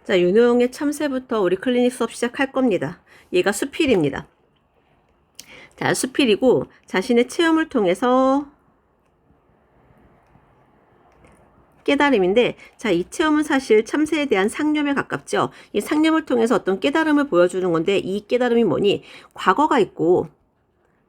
자, 윤호영의 참새부터 우리 클리닉 수업 시작할 겁니다. 얘가 수필입니다. 자, 수필이고 자신의 체험을 통해서 깨달음인데, 자, 이 체험은 사실 참새에 대한 상념에 가깝죠. 이 상념을 통해서 어떤 깨달음을 보여주는 건데, 이 깨달음이 뭐니? 과거가 있고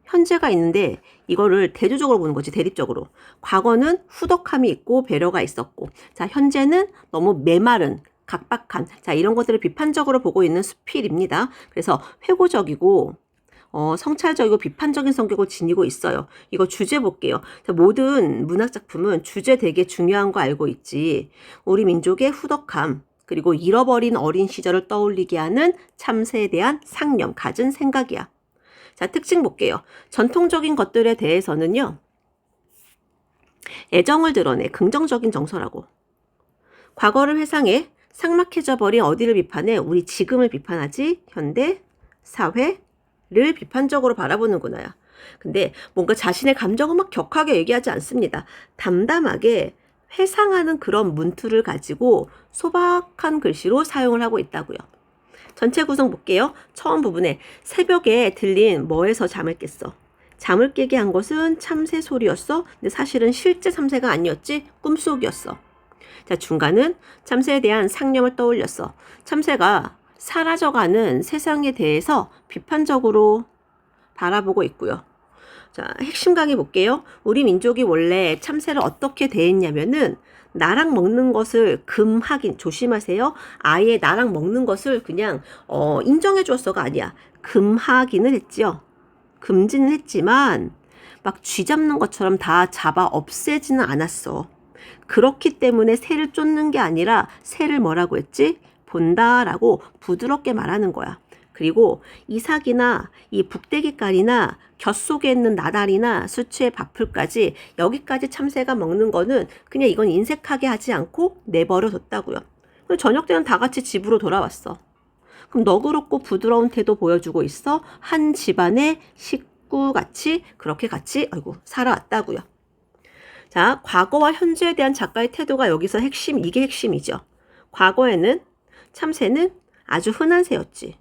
현재가 있는데 이거를 대조적으로 보는 거지, 대립적으로. 과거는 후덕함이 있고 배려가 있었고, 자, 현재는 너무 메마른 각박한, 자, 이런 것들을 비판적으로 보고 있는 수필입니다. 그래서 회고적이고 성찰적이고 비판적인 성격을 지니고 있어요. 이거 주제 볼게요. 자, 모든 문학 작품은 주제 되게 중요한 거 알고 있지. 우리 민족의 후덕함, 그리고 잃어버린 어린 시절을 떠올리게 하는 참새에 대한 상념, 가진 생각이야. 자, 특징 볼게요. 전통적인 것들에 대해서는요, 애정을 드러내 긍정적인 정서라고. 과거를 회상해 삭막해져 버린 어디를 비판해? 우리 지금을 비판하지. 현대 사회를 비판적으로 바라보는구나요. 근데 뭔가 자신의 감정을 막 격하게 얘기하지 않습니다. 담담하게 회상하는 그런 문투를 가지고 소박한 글씨로 사용을 하고 있다고요. 전체 구성 볼게요. 처음 부분에 새벽에 들린 뭐에서 잠을 깼어? 잠을 깨게 한 것은 참새 소리였어? 근데 사실은 실제 참새가 아니었지? 꿈속이었어. 자, 중간은 참새에 대한 상념을 떠올렸어. 참새가 사라져가는 세상에 대해서 비판적으로 바라보고 있고요. 자, 핵심 강의 볼게요. 우리 민족이 원래 참새를 어떻게 대했냐면은 나랑 먹는 것을 금하긴, 조심하세요. 아예 나랑 먹는 것을 그냥 인정해 주었어가 아니야. 금하기는 했지요. 금지는 했지만 막 쥐 잡는 것처럼 다 잡아 없애지는 않았어. 그렇기 때문에 새를 쫓는 게 아니라 새를 뭐라고 했지? 본다라고 부드럽게 말하는 거야. 그리고 이삭이나 이 북대기깔이나 곁 속에 있는 나달이나 수치의 밥풀까지 여기까지 참새가 먹는 거는 그냥 이건 인색하게 하지 않고 내버려 뒀다고요. 저녁 때는 다 같이 집으로 돌아왔어. 그럼 너그럽고 부드러운 태도 보여주고 있어. 한 집안의 식구같이 그렇게 같이 살아왔다고요. 자, 과거와 현재에 대한 작가의 태도가 여기서 이게 핵심이죠. 과거에는 참새는 아주 흔한 새였지.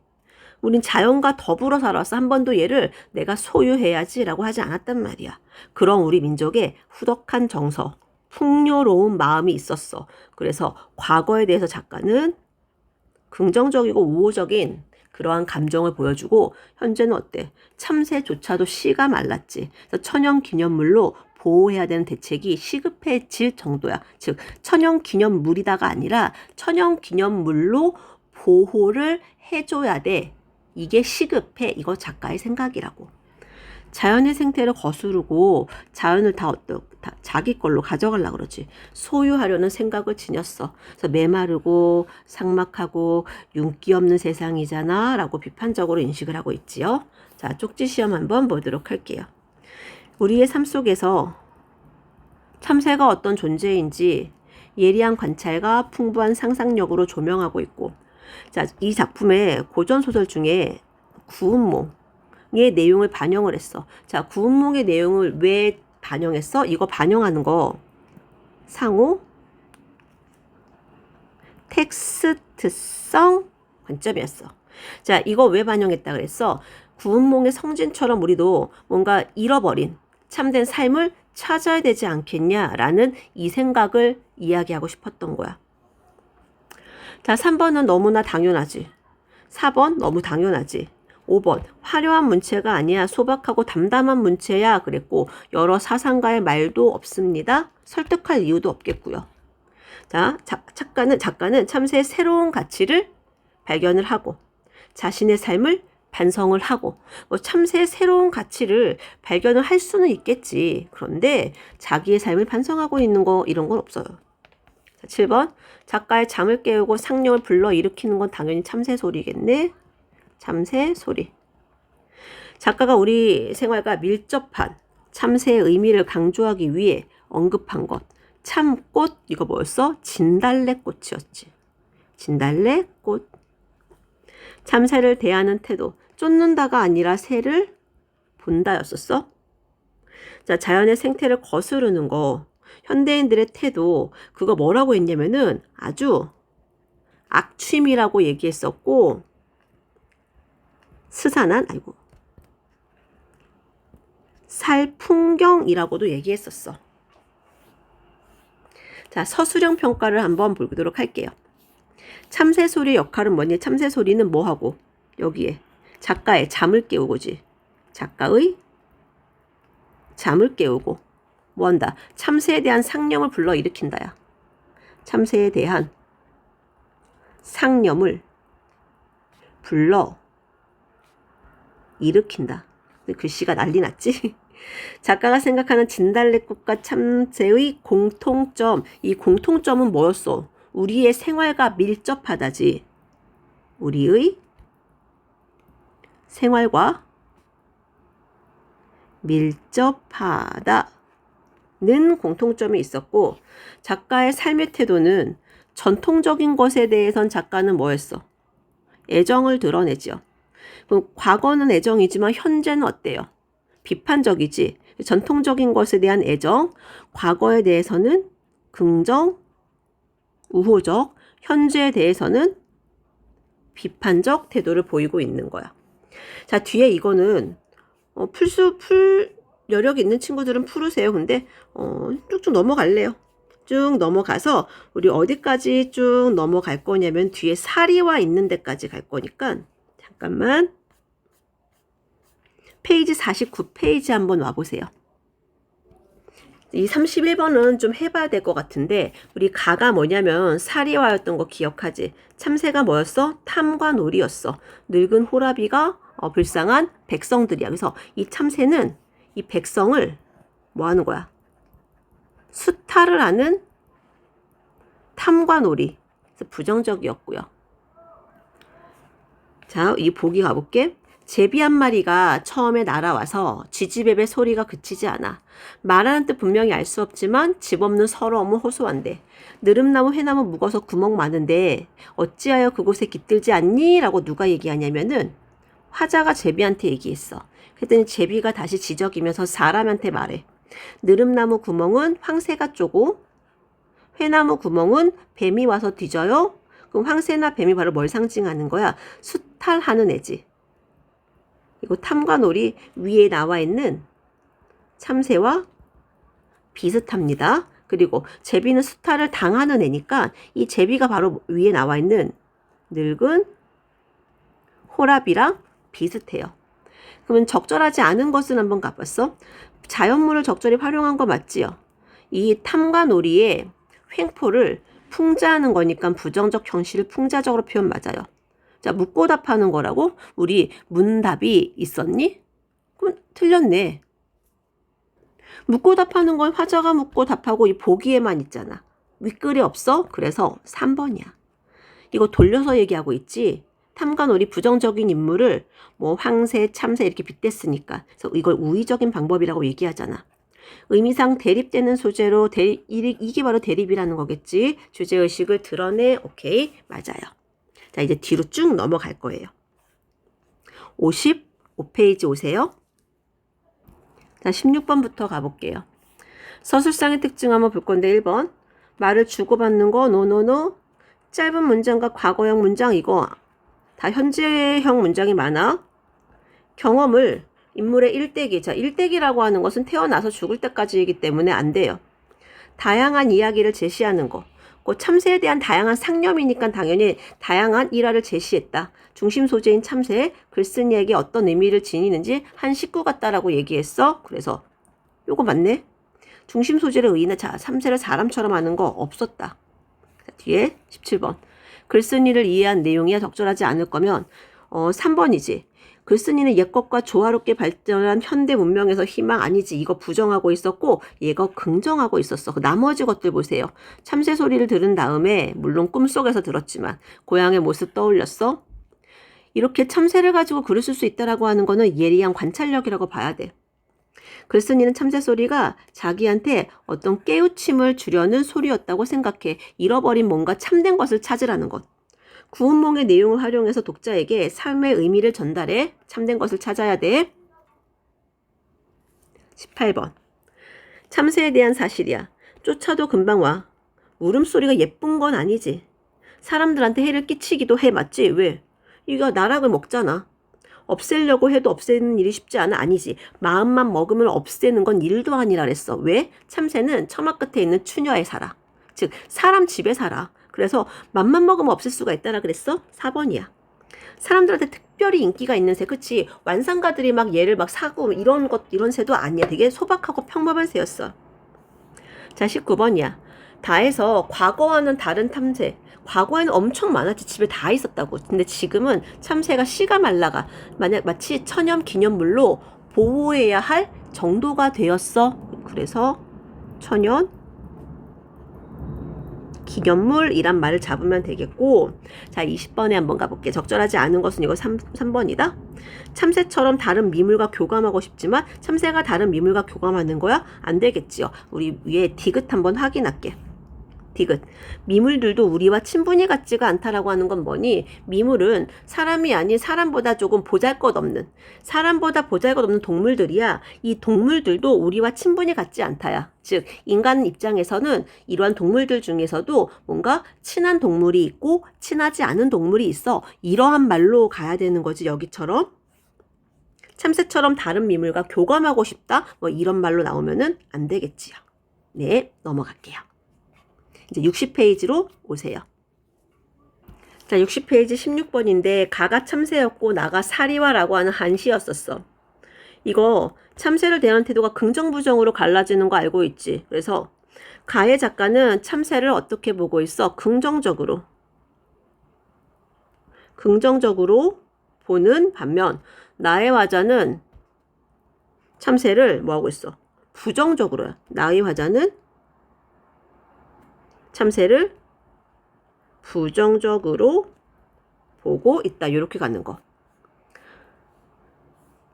우린 자연과 더불어 살아서 한 번도 얘를 내가 소유해야지 라고 하지 않았단 말이야. 그런 우리 민족의 후덕한 정서, 풍요로운 마음이 있었어. 그래서 과거에 대해서 작가는 긍정적이고 우호적인 그러한 감정을 보여주고, 현재는 어때? 참새조차도 씨가 말랐지. 그래서 천연기념물로 보호해야 되는 대책이 시급해질 정도야. 즉 천연기념물이다가 아니라 천연기념물로 보호를 해줘야 돼. 이게 시급해. 이거 작가의 생각이라고. 자연의 생태를 거스르고 자연을 다 자기 걸로 가져가려고 그러지. 소유하려는 생각을 지녔어. 그래서 메마르고 삭막하고 윤기 없는 세상이잖아 라고 비판적으로 인식을 하고 있지요. 자, 쪽지 시험 한번 보도록 할게요. 우리의 삶 속에서 참새가 어떤 존재인지 예리한 관찰과 풍부한 상상력으로 조명하고 있고, 자, 이 작품의 고전소설 중에 구운몽의 내용을 반영을 했어. 자, 구운몽의 내용을 왜 반영했어? 이거 반영하는 거 상호 텍스트성 관점이었어. 자, 이거 왜 반영했다 그랬어? 구운몽의 성진처럼 우리도 뭔가 잃어버린 참된 삶을 찾아야 되지 않겠냐라는 이 생각을 이야기하고 싶었던 거야. 자, 3번은 너무나 당연하지. 4번 너무 당연하지. 5번 화려한 문체가 아니야. 소박하고 담담한 문체야 그랬고, 여러 사상가의 말도 없습니다. 설득할 이유도 없겠고요. 자, 작가는 참새의 새로운 가치를 발견을 하고 자신의 삶을 반성을 하고, 참새의 새로운 가치를 발견을 할 수는 있겠지. 그런데 자기의 삶을 반성하고 있는 거 이런 건 없어요. 자, 7번 작가의 잠을 깨우고 상념을 불러일으키는 건 당연히 참새 소리겠네. 참새 소리. 작가가 우리 생활과 밀접한 참새의 의미를 강조하기 위해 언급한 것. 참꽃, 이거 뭐였어? 진달래꽃이었지. 진달래꽃. 참새를 대하는 태도. 쫓는다가 아니라 새를 본다였었어. 자, 자연의 생태를 거스르는 거. 현대인들의 태도, 그거 뭐라고 했냐면은 아주 악취미라고 얘기했었고 스산한 살풍경이라고도 얘기했었어. 자, 서술형 평가를 한번 보도록 할게요. 참새소리의 역할은 뭐니? 참새소리는 뭐하고? 여기에 작가의 잠을 깨우고지. 작가의 잠을 깨우고 뭐한다? 참새에 대한 상념을 불러일으킨다야. 참새에 대한 상념을 불러 일으킨다. 글씨가 난리 났지? 작가가 생각하는 진달래꽃과 참새의 공통점, 이 공통점은 뭐였어? 우리의 생활과 밀접하다지. 우리의 생활과 밀접하다는 공통점이 있었고 작가의 삶의 태도는 전통적인 것에 대해선 작가는 뭐였어? 애정을 드러내죠. 그럼 과거는 애정이지만 현재는 어때요? 비판적이지. 전통적인 것에 대한 애정, 과거에 대해서는 긍정, 우호적, 현재에 대해서는 비판적 태도를 보이고 있는 거야. 자, 뒤에 이거는 풀 여력이 있는 친구들은 풀으세요. 근데 쭉쭉 넘어갈래요. 쭉 넘어가서 우리 어디까지 쭉 넘어갈 거냐면 뒤에 사리와 있는 데까지 갈 거니까 잠깐만. 페이지 49페이지 한번 와보세요. 이 31번은 좀 해봐야 될 것 같은데 우리 가가 뭐냐면 사리와였던 거 기억하지? 참새가 뭐였어? 탐과 놀이였어. 늙은 호라비가 불쌍한 백성들이야. 그래서 이 참새는 이 백성을 뭐 하는 거야? 수탈을 하는 탐과 놀이. 그래서 부정적이었고요. 자, 이 보기 가볼게. 제비 한 마리가 처음에 날아와서 지지배배 소리가 그치지 않아. 말하는 뜻 분명히 알 수 없지만 집 없는 서러움은 호소한대. 느릅나무 회나무 묵어서 구멍 많은데 어찌하여 그곳에 깃들지 않니? 라고 누가 얘기하냐면은 화자가 제비한테 얘기했어. 그랬더니 제비가 다시 지적이면서 사람한테 말해. 느릅나무 구멍은 황새가 쪼고 회나무 구멍은 뱀이 와서 뒤져요. 그럼 황새나 뱀이 바로 뭘 상징하는 거야? 수탈하는 애지. 이거 탐과 놀이 위에 나와 있는 참새와 비슷합니다. 그리고 제비는 수탈을 당하는 애니까 이 제비가 바로 위에 나와 있는 늙은 호랍이랑 비슷해요. 그러면 적절하지 않은 것은 한번 가봤어? 자연물을 적절히 활용한 거 맞지요? 이 탐과 놀이의 횡포를 풍자하는 거니까 부정적 형식을 풍자적으로 표현 맞아요. 자, 묻고 답하는 거라고? 우리 문답이 있었니? 그럼 틀렸네. 묻고 답하는 건 화자가 묻고 답하고 이 보기에만 있잖아. 윗글이 없어? 그래서 3번이야. 이거 돌려서 얘기하고 있지. 탐과 놀이 부정적인 인물을 뭐 황새, 참새 이렇게 빗댔으니까. 그래서 이걸 우의적인 방법이라고 얘기하잖아. 의미상 대립되는 소재로 이게 바로 대립이라는 거겠지. 주제의식을 드러내. 오케이. 맞아요. 자, 이제 뒤로 쭉 넘어갈 거예요. 55페이지 오세요. 자, 16번부터 가볼게요. 서술상의 특징 한번 볼 건데 1번. 말을 주고받는 거 노노노. 짧은 문장과 과거형 문장 이거 다 현재형 문장이 많아. 경험을 인물의 일대기. 자, 일대기라고 하는 것은 태어나서 죽을 때까지이기 때문에 안 돼요. 다양한 이야기를 제시하는 거. 그 참새에 대한 다양한 상념이니까 당연히 다양한 일화를 제시했다. 중심 소재인 참새, 글쓴이에게 어떤 의미를 지니는지 한 식구 같다라고 얘기했어. 그래서 요거 맞네. 중심 소재를 의인은 참새를 사람처럼 하는 거 없었다. 자, 뒤에 17번. 글쓴이를 이해한 내용이 적절하지 않을 거면 3번이지. 글쓴이는 옛것과 조화롭게 발전한 현대 문명에서 희망 아니지. 이거 부정하고 있었고 얘가 긍정하고 있었어. 나머지 것들 보세요. 참새 소리를 들은 다음에 물론 꿈속에서 들었지만 고향의 모습 떠올렸어. 이렇게 참새를 가지고 글을 쓸 수 있다라고 하는 거는 예리한 관찰력이라고 봐야 돼. 글쓴이는 참새 소리가 자기한테 어떤 깨우침을 주려는 소리였다고 생각해. 잃어버린 뭔가 참된 것을 찾으라는 것. 구운몽의 내용을 활용해서 독자에게 삶의 의미를 전달해. 참된 것을 찾아야 돼. 18번. 참새에 대한 사실이야. 쫓아도 금방 와. 울음소리가 예쁜 건 아니지. 사람들한테 해를 끼치기도 해. 맞지? 왜? 이거 나락을 먹잖아. 없애려고 해도 없애는 일이 쉽지 않아? 아니지. 마음만 먹으면 없애는 건 일도 아니라 그랬어. 왜? 참새는 처마 끝에 있는 추녀에 살아. 즉 사람 집에 살아. 그래서 맘만 먹으면 없앨 수가 있다라 그랬어? 4번이야. 사람들한테 특별히 인기가 있는 새. 그치? 완상가들이 막 얘를 막 사고 이런 새도 아니야. 되게 소박하고 평범한 새였어. 자, 19번이야. 다에서 과거와는 다른 탐새. 과거에는 엄청 많았지. 집에 다 있었다고. 근데 지금은 참새가 씨가 말라가 마치 천연 기념물로 보호해야 할 정도가 되었어. 그래서 천연 기념물이란 말을 잡으면 되겠고, 자 20번에 한번 가볼게. 적절하지 않은 것은 이거 3번이다. 참새처럼 다른 미물과 교감하고 싶지만 참새가 다른 미물과 교감하는 거야? 안 되겠지요. 우리 위에 디귿 한번 확인할게. 디귿. 미물들도 우리와 친분이 같지가 않다라고 하는 건 뭐니? 미물은 사람이 아닌 사람보다 조금 보잘것없는, 사람보다 보잘것없는 동물들이야. 이 동물들도 우리와 친분이 같지 않다야. 즉 인간 입장에서는 이러한 동물들 중에서도 뭔가 친한 동물이 있고 친하지 않은 동물이 있어. 이러한 말로 가야 되는 거지. 여기처럼 참새처럼 다른 미물과 교감하고 싶다, 뭐 이런 말로 나오면은 안 되겠지요. 네, 넘어갈게요. 이제 60페이지로 오세요. 자, 60페이지 16번인데 가가 참새였고 나가 사리와라고 하는 한시였었어. 이거 참새를 대하는 태도가 긍정부정으로 갈라지는 거 알고 있지? 그래서 가의 작가는 참새를 어떻게 보고 있어? 긍정적으로 보는 반면 나의 화자는 참새를 뭐하고 있어? 부정적으로야. 나의 화자는 참새를 부정적으로 보고 있다. 이렇게 가는 거.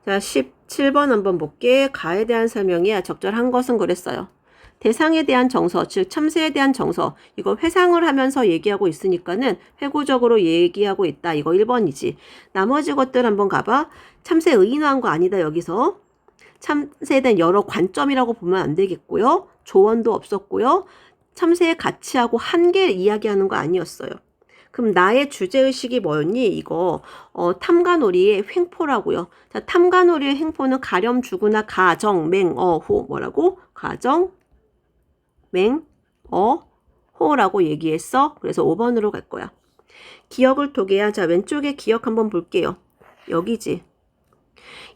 자, 17번 한번 볼게. 가에 대한 설명이야. 적절한 것은 그랬어요. 대상에 대한 정서, 즉 참새에 대한 정서. 이거 회상을 하면서 얘기하고 있으니까는 회고적으로 얘기하고 있다. 이거 1번이지. 나머지 것들 한번 가봐. 참새 의인화한 거 아니다. 여기서. 참새에 대한 여러 관점이라고 보면 안 되겠고요. 조언도 없었고요. 참새의 가치하고 한계를 이야기하는 거 아니었어요. 그럼 나의 주제의식이 뭐였니? 이거 탐관오리의 횡포라고요. 자, 탐관오리의 횡포는 가렴 주구나 가정 맹어호 뭐라고? 가정 맹어호라고 얘기했어. 그래서 5번으로 갈 거야. 기억을 토개야. 자, 왼쪽에 기억 한번 볼게요. 여기지.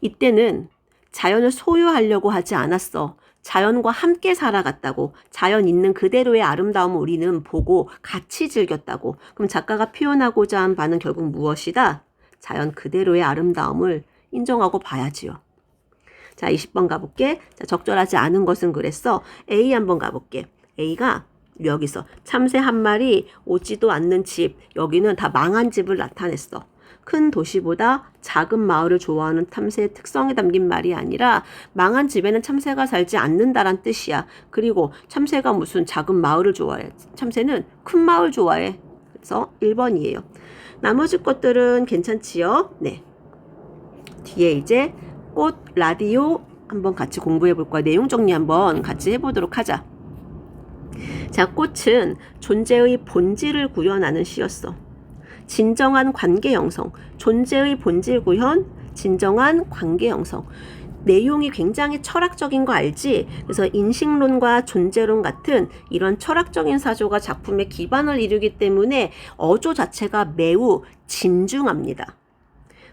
이때는 자연을 소유하려고 하지 않았어. 자연과 함께 살아갔다고. 자연 있는 그대로의 아름다움을 우리는 보고 같이 즐겼다고. 그럼 작가가 표현하고자 한 바는 결국 무엇이다? 자연 그대로의 아름다움을 인정하고 봐야지요. 자, 20번 가볼게. 자, 적절하지 않은 것은 그랬어. A 한번 가볼게. A가 여기서 참새 한 마리, 오지도 않는 집, 여기는 다 망한 집을 나타냈어. 큰 도시보다 작은 마을을 좋아하는 참새의 특성이 담긴 말이 아니라 망한 집에는 참새가 살지 않는다란 뜻이야. 그리고 참새가 무슨 작은 마을을 좋아해. 참새는 큰 마을 좋아해. 그래서 1번이에요. 나머지 것들은 괜찮지요? 네. 뒤에 이제 꽃, 라디오 한번 같이 공부해 볼 거야. 내용 정리 한번 같이 해보도록 하자. 자, 꽃은 존재의 본질을 구현하는 시였어. 진정한 관계 형성, 존재의 본질 구현, 진정한 관계 형성. 내용이 굉장히 철학적인 거 알지? 그래서 인식론과 존재론 같은 이런 철학적인 사조가 작품의 기반을 이루기 때문에 어조 자체가 매우 진중합니다.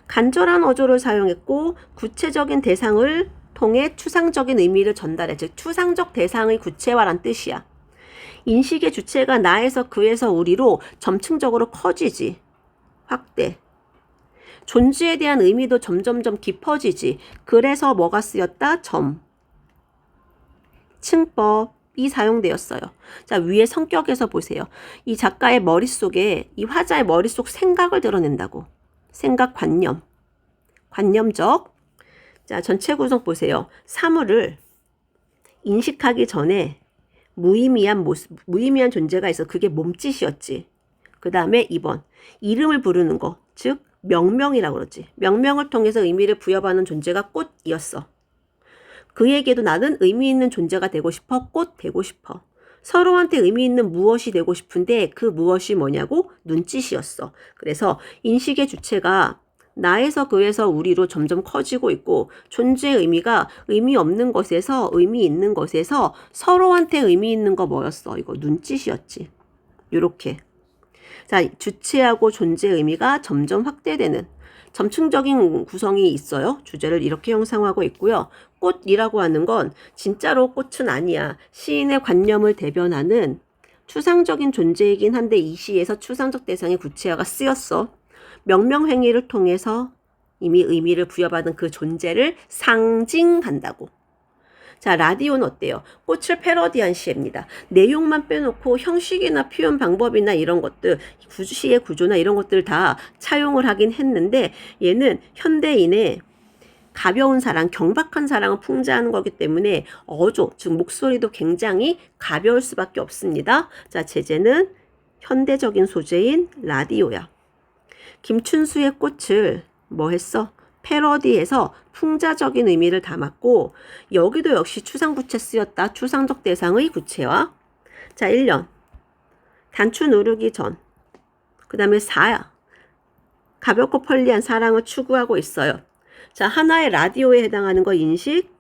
간절한 어조를 사용했고 구체적인 대상을 통해 추상적인 의미를 전달해. 즉 추상적 대상의 구체화란 뜻이야. 인식의 주체가 나에서 그에서 우리로 점층적으로 커지지. 확대. 존재에 대한 의미도 점점점 깊어지지. 그래서 뭐가 쓰였다? 점. 층법이 사용되었어요. 자, 위에 성격에서 보세요. 이 작가의 머릿속에, 이 화자의 머릿속 생각을 드러낸다고. 생각 관념. 관념적. 자, 전체 구성 보세요. 사물을 인식하기 전에 무의미한 모습, 무의미한 존재가 있어. 그게 몸짓이었지. 그 다음에 2번. 이름을 부르는 거. 즉, 명명이라고 그러지. 명명을 통해서 의미를 부여받는 존재가 꽃이었어. 그에게도 나는 의미 있는 존재가 되고 싶어. 꽃 되고 싶어. 서로한테 의미 있는 무엇이 되고 싶은데 그 무엇이 뭐냐고? 눈짓이었어. 그래서 인식의 주체가 나에서 그에서 우리로 점점 커지고 있고 존재의 의미가 의미 없는 것에서 의미 있는 것에서 서로한테 의미 있는 거 뭐였어? 이거 눈짓이었지. 요렇게. 자, 주체하고 존재의 의미가 점점 확대되는 점층적인 구성이 있어요. 주제를 이렇게 형상화하고 있고요. 꽃이라고 하는 건 진짜로 꽃은 아니야. 시인의 관념을 대변하는 추상적인 존재이긴 한데 이 시에서 추상적 대상의 구체화가 쓰였어. 명명행위를 통해서 이미 의미를 부여받은 그 존재를 상징한다고. 자, 라디오는 어때요? 꽃을 패러디한 시입니다. 내용만 빼놓고 형식이나 표현 방법이나 이런 것들, 시의 구조나 이런 것들 다 차용을 하긴 했는데 얘는 현대인의 가벼운 사랑, 경박한 사랑을 풍자하는 거기 때문에 어조, 즉 목소리도 굉장히 가벼울 수밖에 없습니다. 자, 제재는 현대적인 소재인 라디오야. 김춘수의 꽃을 뭐 했어? 패러디해서 풍자적인 의미를 담았고 여기도 역시 추상부채 쓰였다. 추상적 대상의 구체화. 자, 1년. 단추 누르기 전. 그 다음에 4야. 가볍고 편리한 사랑을 추구하고 있어요. 자, 하나의 라디오에 해당하는 거 인식.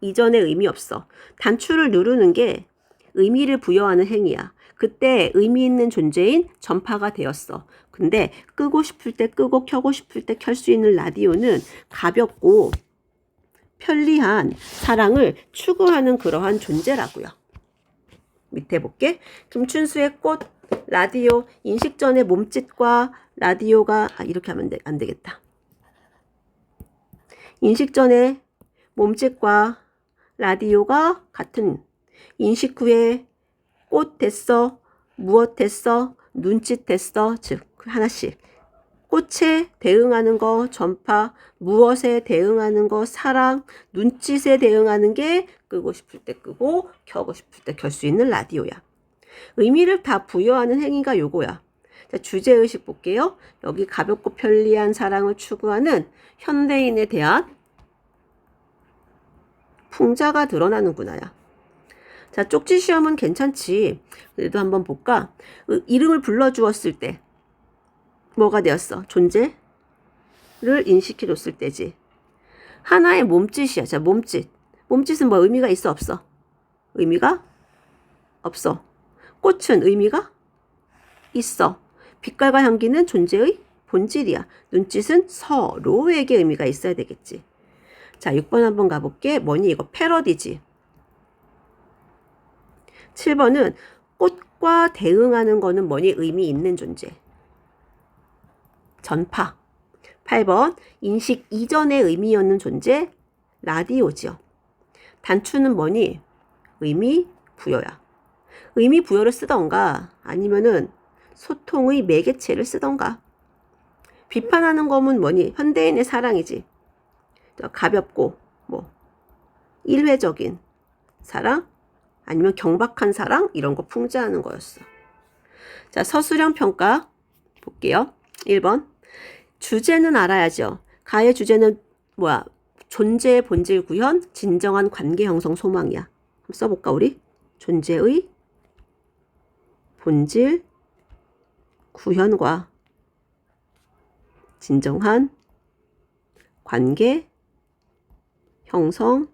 이전에 의미 없어. 단추를 누르는 게 의미를 부여하는 행위야. 그때 의미 있는 존재인 전파가 되었어. 근데 끄고 싶을 때 끄고 켜고 싶을 때 켤 수 있는 라디오는 가볍고 편리한 사랑을 추구하는 그러한 존재라고요. 밑에 볼게. 김춘수의 꽃, 라디오, 인식 전의 몸짓과 라디오가 이렇게 하면 안 되겠다. 인식 전의 몸짓과 라디오가 같은 인식 후에 꽃 됐어, 무엇 됐어, 눈짓 됐어, 즉 하나씩 꽃에 대응하는 거 전파, 무엇에 대응하는 거 사랑, 눈짓에 대응하는 게 끄고 싶을 때 끄고 켜고 싶을 때 켤 수 있는 라디오야. 의미를 다 부여하는 행위가 요거야. 자, 주제의식 볼게요. 여기 가볍고 편리한 사랑을 추구하는 현대인에 대한 풍자가 드러나는구나야. 자, 쪽지 시험은 괜찮지. 그래도 한번 볼까? 이름을 불러주었을 때 뭐가 되었어? 존재를 인식해줬을 때지. 하나의 몸짓이야. 자, 몸짓. 몸짓은 뭐 의미가 있어? 없어? 의미가 없어. 꽃은 의미가 있어. 빛깔과 향기는 존재의 본질이야. 눈짓은 서로에게 의미가 있어야 되겠지. 자, 6번 한번 가볼게. 뭐니 이거? 패러디지. 7번은 꽃과 대응하는 거는 뭐니? 의미 있는 존재. 전파. 8번 인식 이전의 의미였는 존재. 라디오지요. 단추는 뭐니? 의미 부여야. 의미 부여를 쓰던가 아니면은 소통의 매개체를 쓰던가. 비판하는 거면 뭐니? 현대인의 사랑이지. 가볍고 뭐 일회적인 사랑 아니면 경박한 사랑 이런 거 풍자하는 거였어. 자, 서술형 평가 볼게요. 1번 주제는 알아야죠. 가의 주제는 뭐야? 존재의 본질 구현, 진정한 관계 형성 소망이야. 한번 써볼까 우리? 존재의 본질 구현과 진정한 관계 형성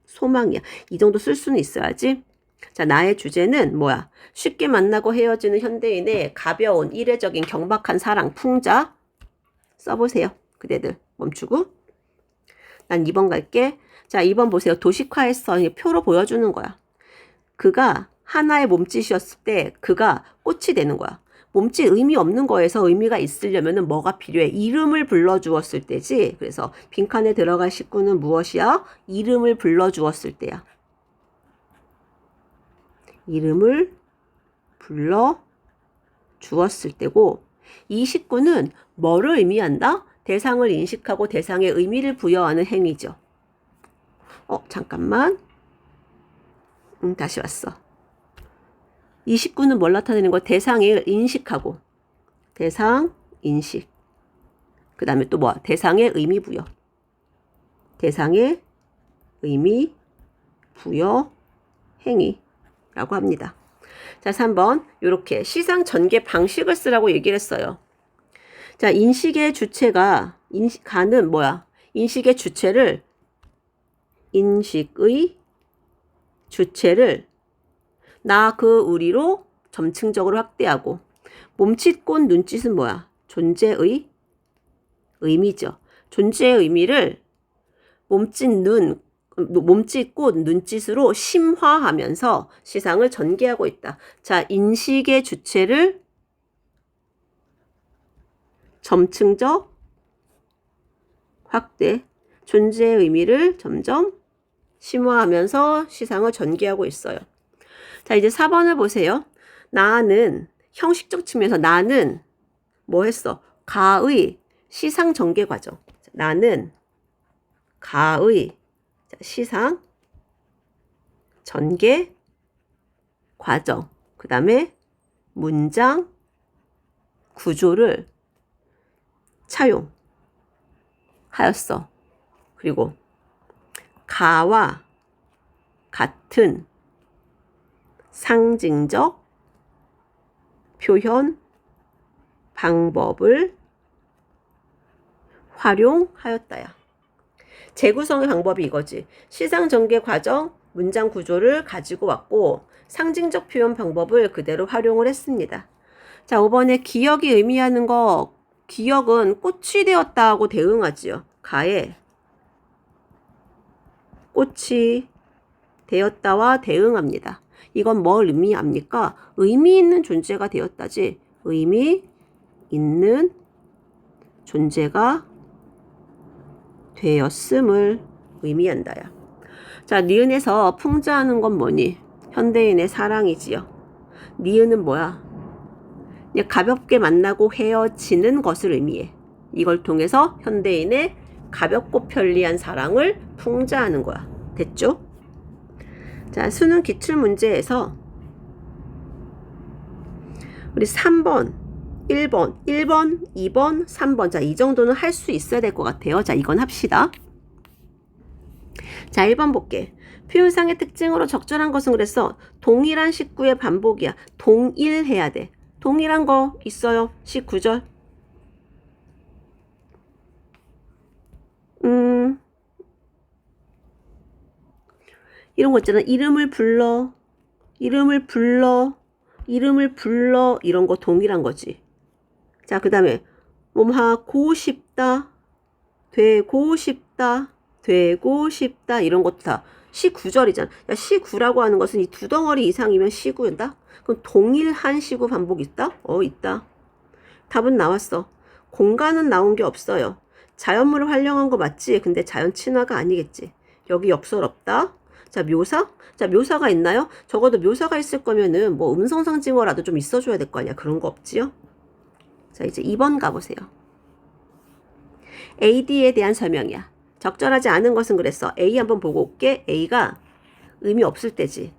소망이야. 이 정도 쓸 수는 있어야지. 자, 나의 주제는 뭐야? 쉽게 만나고 헤어지는 현대인의 가벼운 일회적인 경박한 사랑 풍자 써보세요. 그대들 멈추고. 난 2번 갈게. 자, 2번 보세요. 도식화해서 표로 보여주는 거야. 그가 하나의 몸짓이었을 때 그가 꽃이 되는 거야. 몸짓 의미 없는 거에서 의미가 있으려면 뭐가 필요해? 이름을 불러주었을 때지. 그래서 빈칸에 들어갈 식구는 무엇이야? 이름을 불러주었을 때야. 이름을 불러주었을 때고 이 식구는 뭐를 의미한다? 대상을 인식하고 대상에 의미를 부여하는 행위죠. 잠깐만. 다시 왔어. 이 식구는 뭘 나타내는 거야? 대상을 인식하고. 대상, 인식. 그 다음에 또 뭐야? 대상의 의미 부여. 대상의 의미 부여 행위. 라고 합니다. 자, 3번 이렇게 시상 전개 방식을 쓰라고 얘기를 했어요. 자, 인식의 주체가 가는 뭐야? 인식의 주체를 나 그 우리로 점층적으로 확대하고 몸짓 꽃 눈짓은 뭐야? 존재의 의미죠. 존재의 의미를 몸짓 꽃 눈짓으로 심화하면서 시상을 전개하고 있다. 자, 인식의 주체를 점층적 확대, 존재의 의미를 점점 심화하면서 시상을 전개하고 있어요. 자, 이제 4번을 보세요. 나는 형식적 측면에서 나는 뭐 했어? 가의 시상 전개 과정. 나는 가의 시상 전개 과정. 그 다음에 문장 구조를 차용하였어. 그리고 가와 같은 상징적 표현 방법을 활용하였다야. 재구성의 방법이 이거지. 시상 전개 과정, 문장 구조를 가지고 왔고 상징적 표현 방법을 그대로 활용을 했습니다. 자, 5번에 기억이 의미하는 거, 기억은 꽃이 되었다고 대응하지요. 가에 꽃이 되었다와 대응합니다. 이건 뭘 의미합니까? 의미 있는 존재가 되었다지. 의미 있는 존재가 되었음을 의미한다야. 자, 니은에서 풍자하는 건 뭐니? 현대인의 사랑이지요. 니은은 뭐야? 그냥 가볍게 만나고 헤어지는 것을 의미해. 이걸 통해서 현대인의 가볍고 편리한 사랑을 풍자하는 거야. 됐죠? 자, 수능 기출문제에서 우리 3번, 1번, 2번, 3번. 자, 이 정도는 할 수 있어야 될 것 같아요. 자, 이건 합시다. 자, 1번 볼게. 표현상의 특징으로 적절한 것은 그랬어. 동일한 식구의 반복이야. 동일해야 돼. 동일한 거 있어요. 19절. 이런 거 있잖아. 이름을 불러 이런 거 동일한 거지. 자, 그 다음에 하고 싶다, 되고 싶다 이런 것도 다 19절이잖아. 야, 시구라고 하는 것은 이 두 덩어리 이상이면 시구인다? 그럼 동일한 시구 반복 있다? 있다. 답은 나왔어. 공간은 나온 게 없어요. 자연물을 활용한 거 맞지? 근데 자연 친화가 아니겠지. 여기 역설 없다. 자, 묘사? 자, 묘사가 있나요? 적어도 묘사가 있을 거면은 뭐 음성상징어라도 좀 있어줘야 될 거 아니야. 그런 거 없지요? 자, 이제 2번 가보세요. AD에 대한 설명이야. 적절하지 않은 것은 그랬어. A 한번 보고 올게. A가 의미 없을 때지.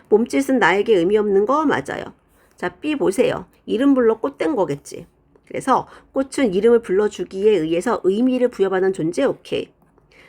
몸짓은 나에게 의미 없는 거 맞아요. 자, B 보세요. 이름 불러 꽃된 거겠지. 그래서 꽃은 이름을 불러주기에 의해서 의미를 부여받는 존재. 오케이.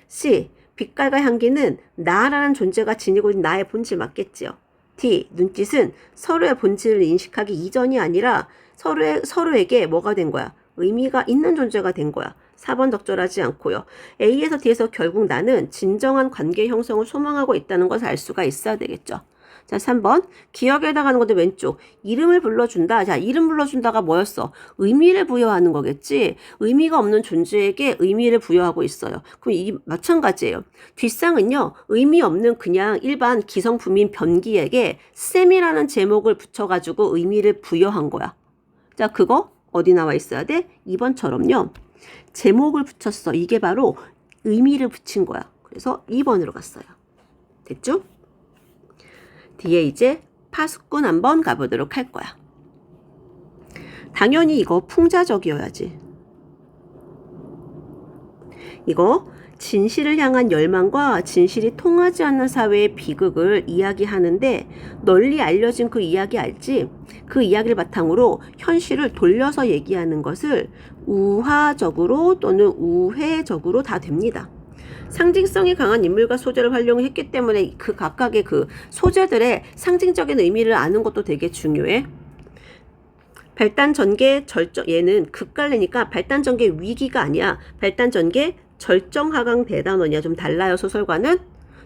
C, 빛깔과 향기는 나라는 존재가 지니고 있는 나의 본질 맞겠지요. D, 눈짓은 서로의 본질을 인식하기 이전이 아니라 서로에게 뭐가 된 거야? 의미가 있는 존재가 된 거야. 4번 적절하지 않고요. A에서 D에서 결국 나는 진정한 관계 형성을 소망하고 있다는 것을 알 수가 있어야 되겠죠. 자, 3번. 기억에 해당하는 건데 왼쪽. 이름을 불러준다. 자, 이름 불러준다가 뭐였어? 의미를 부여하는 거겠지. 의미가 없는 존재에게 의미를 부여하고 있어요. 그럼 이 마찬가지예요. 뒷상은요. 의미 없는 그냥 일반 기성품인 변기에게 쌤이라는 제목을 붙여가지고 의미를 부여한 거야. 자, 그거 어디 나와 있어야 돼? 2번처럼요. 제목을 붙였어. 이게 바로 의미를 붙인 거야. 그래서 2번으로 갔어요. 됐죠? 뒤에 이제 파수꾼 한번 가보도록 할 거야. 당연히 이거 풍자적이어야지. 이거 진실을 향한 열망과 진실이 통하지 않는 사회의 비극을 이야기하는데 널리 알려진 그 이야기 알지? 그 이야기를 바탕으로 현실을 돌려서 얘기하는 것을 우화적으로 또는 우회적으로 다 됩니다. 상징성이 강한 인물과 소재를 활용했기 때문에 그 각각의 그 소재들의 상징적인 의미를 아는 것도 되게 중요해. 발단 전개 절정, 얘는 극갈래니까 발단 전개 위기가 아니야. 발단 전개 절정 하강 대단원이야. 좀 달라요, 소설과는.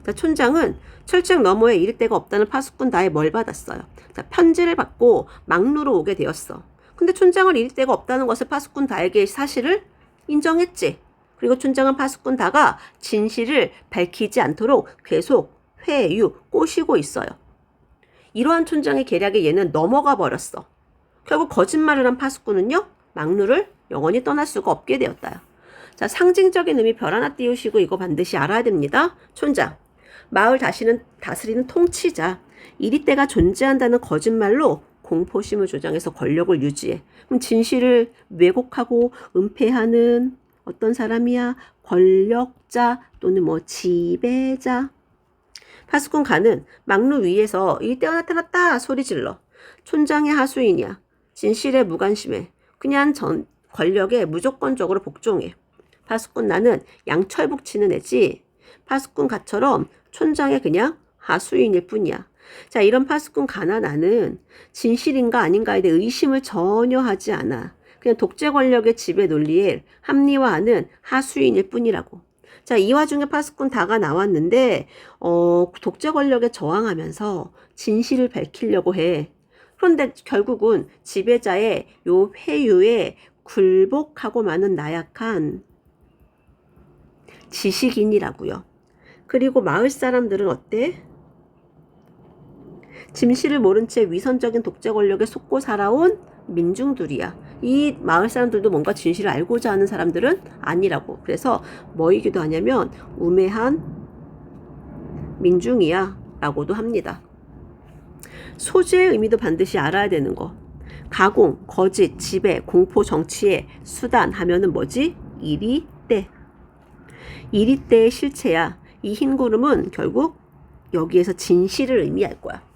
자, 촌장은 철책 너머에 이를 데가 없다는 파수꾼 다에 뭘 받았어요. 자, 편지를 받고 막루로 오게 되었어. 근데 촌장을 잃을 데가 없다는 것을 파수꾼 다에게 사실을 인정했지. 그리고 촌장은 파수꾼 다가 진실을 밝히지 않도록 계속 회유, 꼬시고 있어요. 이러한 촌장의 계략에 얘는 넘어가 버렸어. 결국 거짓말을 한 파수꾼은요, 막루를 영원히 떠날 수가 없게 되었다요. 자, 상징적인 의미 별 하나 띄우시고 이거 반드시 알아야 됩니다. 촌장, 마을 다스리는 통치자, 이리때가 존재한다는 거짓말로 공포심을 조장해서 권력을 유지해. 그럼 진실을 왜곡하고 은폐하는 어떤 사람이야? 권력자 또는 뭐 지배자. 파수꾼 가는 막루 위에서 이리때가 나타났다 소리 질러. 촌장의 하수인이야. 진실에 무관심해. 그냥 권력에 무조건적으로 복종해. 파수꾼 나는 양철북 치는 애지. 파수꾼 가처럼 촌장의 그냥 하수인일 뿐이야. 자, 이런 파수꾼 가나 나는 진실인가 아닌가에 대해 의심을 전혀 하지 않아. 그냥 독재 권력의 지배 논리에 합리화하는 하수인일 뿐이라고. 자, 이 와중에 파수꾼 다가 나왔는데 독재 권력에 저항하면서 진실을 밝히려고 해. 그런데 결국은 지배자의 요 회유에 굴복하고 마는 나약한 지식인이라고요. 그리고 마을 사람들은 어때? 진실을 모른 채 위선적인 독재 권력에 속고 살아온 민중들이야. 이 마을 사람들도 뭔가 진실을 알고자 하는 사람들은 아니라고. 그래서 뭐이기도 하냐면 우매한 민중이야 라고도 합니다. 소재의 의미도 반드시 알아야 되는 거. 가공, 거짓, 지배, 공포, 정치의 수단 하면은 뭐지? 이리때. 이리때의 실체야. 이 흰 구름은 결국 여기에서 진실을 의미할 거야.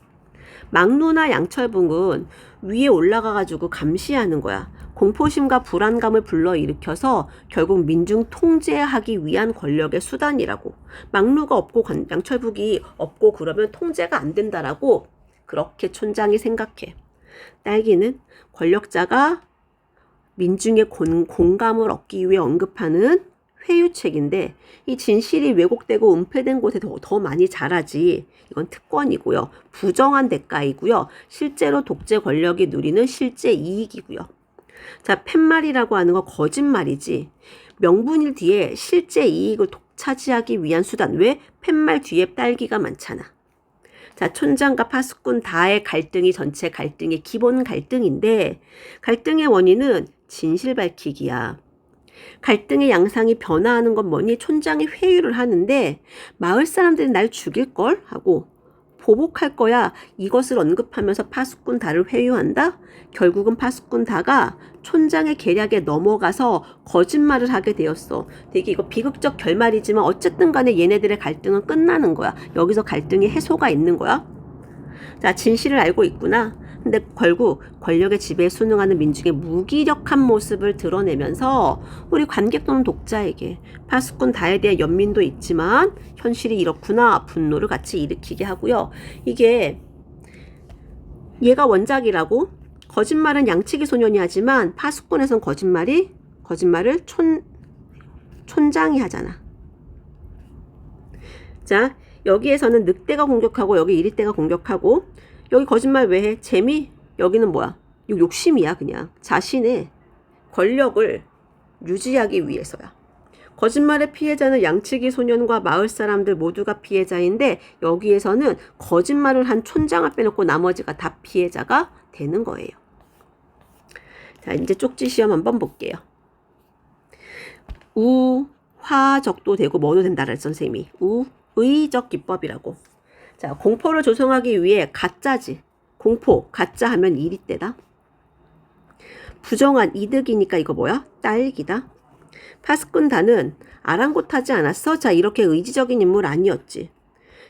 막루나 양철붕은 위에 올라가가지고 감시하는 거야. 공포심과 불안감을 불러일으켜서 결국 민중 통제하기 위한 권력의 수단이라고. 막루가 없고 양철북이 없고 그러면 통제가 안 된다라고 그렇게 촌장이 생각해. 딸기는 권력자가 민중의 공감을 얻기 위해 언급하는 회유책인데 이 진실이 왜곡되고 은폐된 곳에 더 많이 자라지. 이건 특권이고요. 부정한 대가이고요. 실제로 독재 권력이 누리는 실제 이익이고요. 자, 팻말이라고 하는 거 거짓말이지. 명분일 뒤에 실제 이익을 독차지하기 위한 수단. 왜? 팻말 뒤에 딸기가 많잖아. 자, 촌장과 파수꾼 다의 갈등이 전체 갈등의 기본 갈등인데 갈등의 원인은 진실 밝히기야. 갈등의 양상이 변화하는 건 뭐니? 촌장이 회유를 하는데 마을 사람들이 날 죽일걸? 하고 보복할 거야. 이것을 언급하면서 파수꾼 다를 회유한다? 결국은 파수꾼 다가 촌장의 계략에 넘어가서 거짓말을 하게 되었어. 되게 이거 비극적 결말이지만 어쨌든 간에 얘네들의 갈등은 끝나는 거야. 여기서 갈등의 해소가 있는 거야. 자, 진실을 알고 있구나. 근데 결국 권력의 지배에 순응하는 민중의 무기력한 모습을 드러내면서 우리 관객 또는 독자에게 파수꾼 다에 대한 연민도 있지만 현실이 이렇구나 분노를 같이 일으키게 하고요. 이게 얘가 원작이라고 거짓말은 양치기 소년이 하지만 파수꾼에선 거짓말을 촌장이 하잖아. 자, 여기에서는 늑대가 공격하고 여기 이리떼가 공격하고 여기 거짓말 왜 해? 재미? 여기는 뭐야? 욕심이야 그냥. 자신의 권력을 유지하기 위해서야. 거짓말의 피해자는 양치기 소년과 마을 사람들 모두가 피해자인데 여기에서는 거짓말을 한 촌장을 빼놓고 나머지가 다 피해자가 되는 거예요. 자, 이제 쪽지 시험 한번 볼게요. 우화적도 되고 뭐도 된다 그랬어 선생님이. 우의적 기법이라고. 자, 공포를 조성하기 위해 가짜지. 공포, 가짜 하면 이리때다. 부정한 이득이니까 이거 뭐야? 딸기다. 파수꾼 다는 아랑곳하지 않았어? 자, 이렇게 의지적인 인물 아니었지.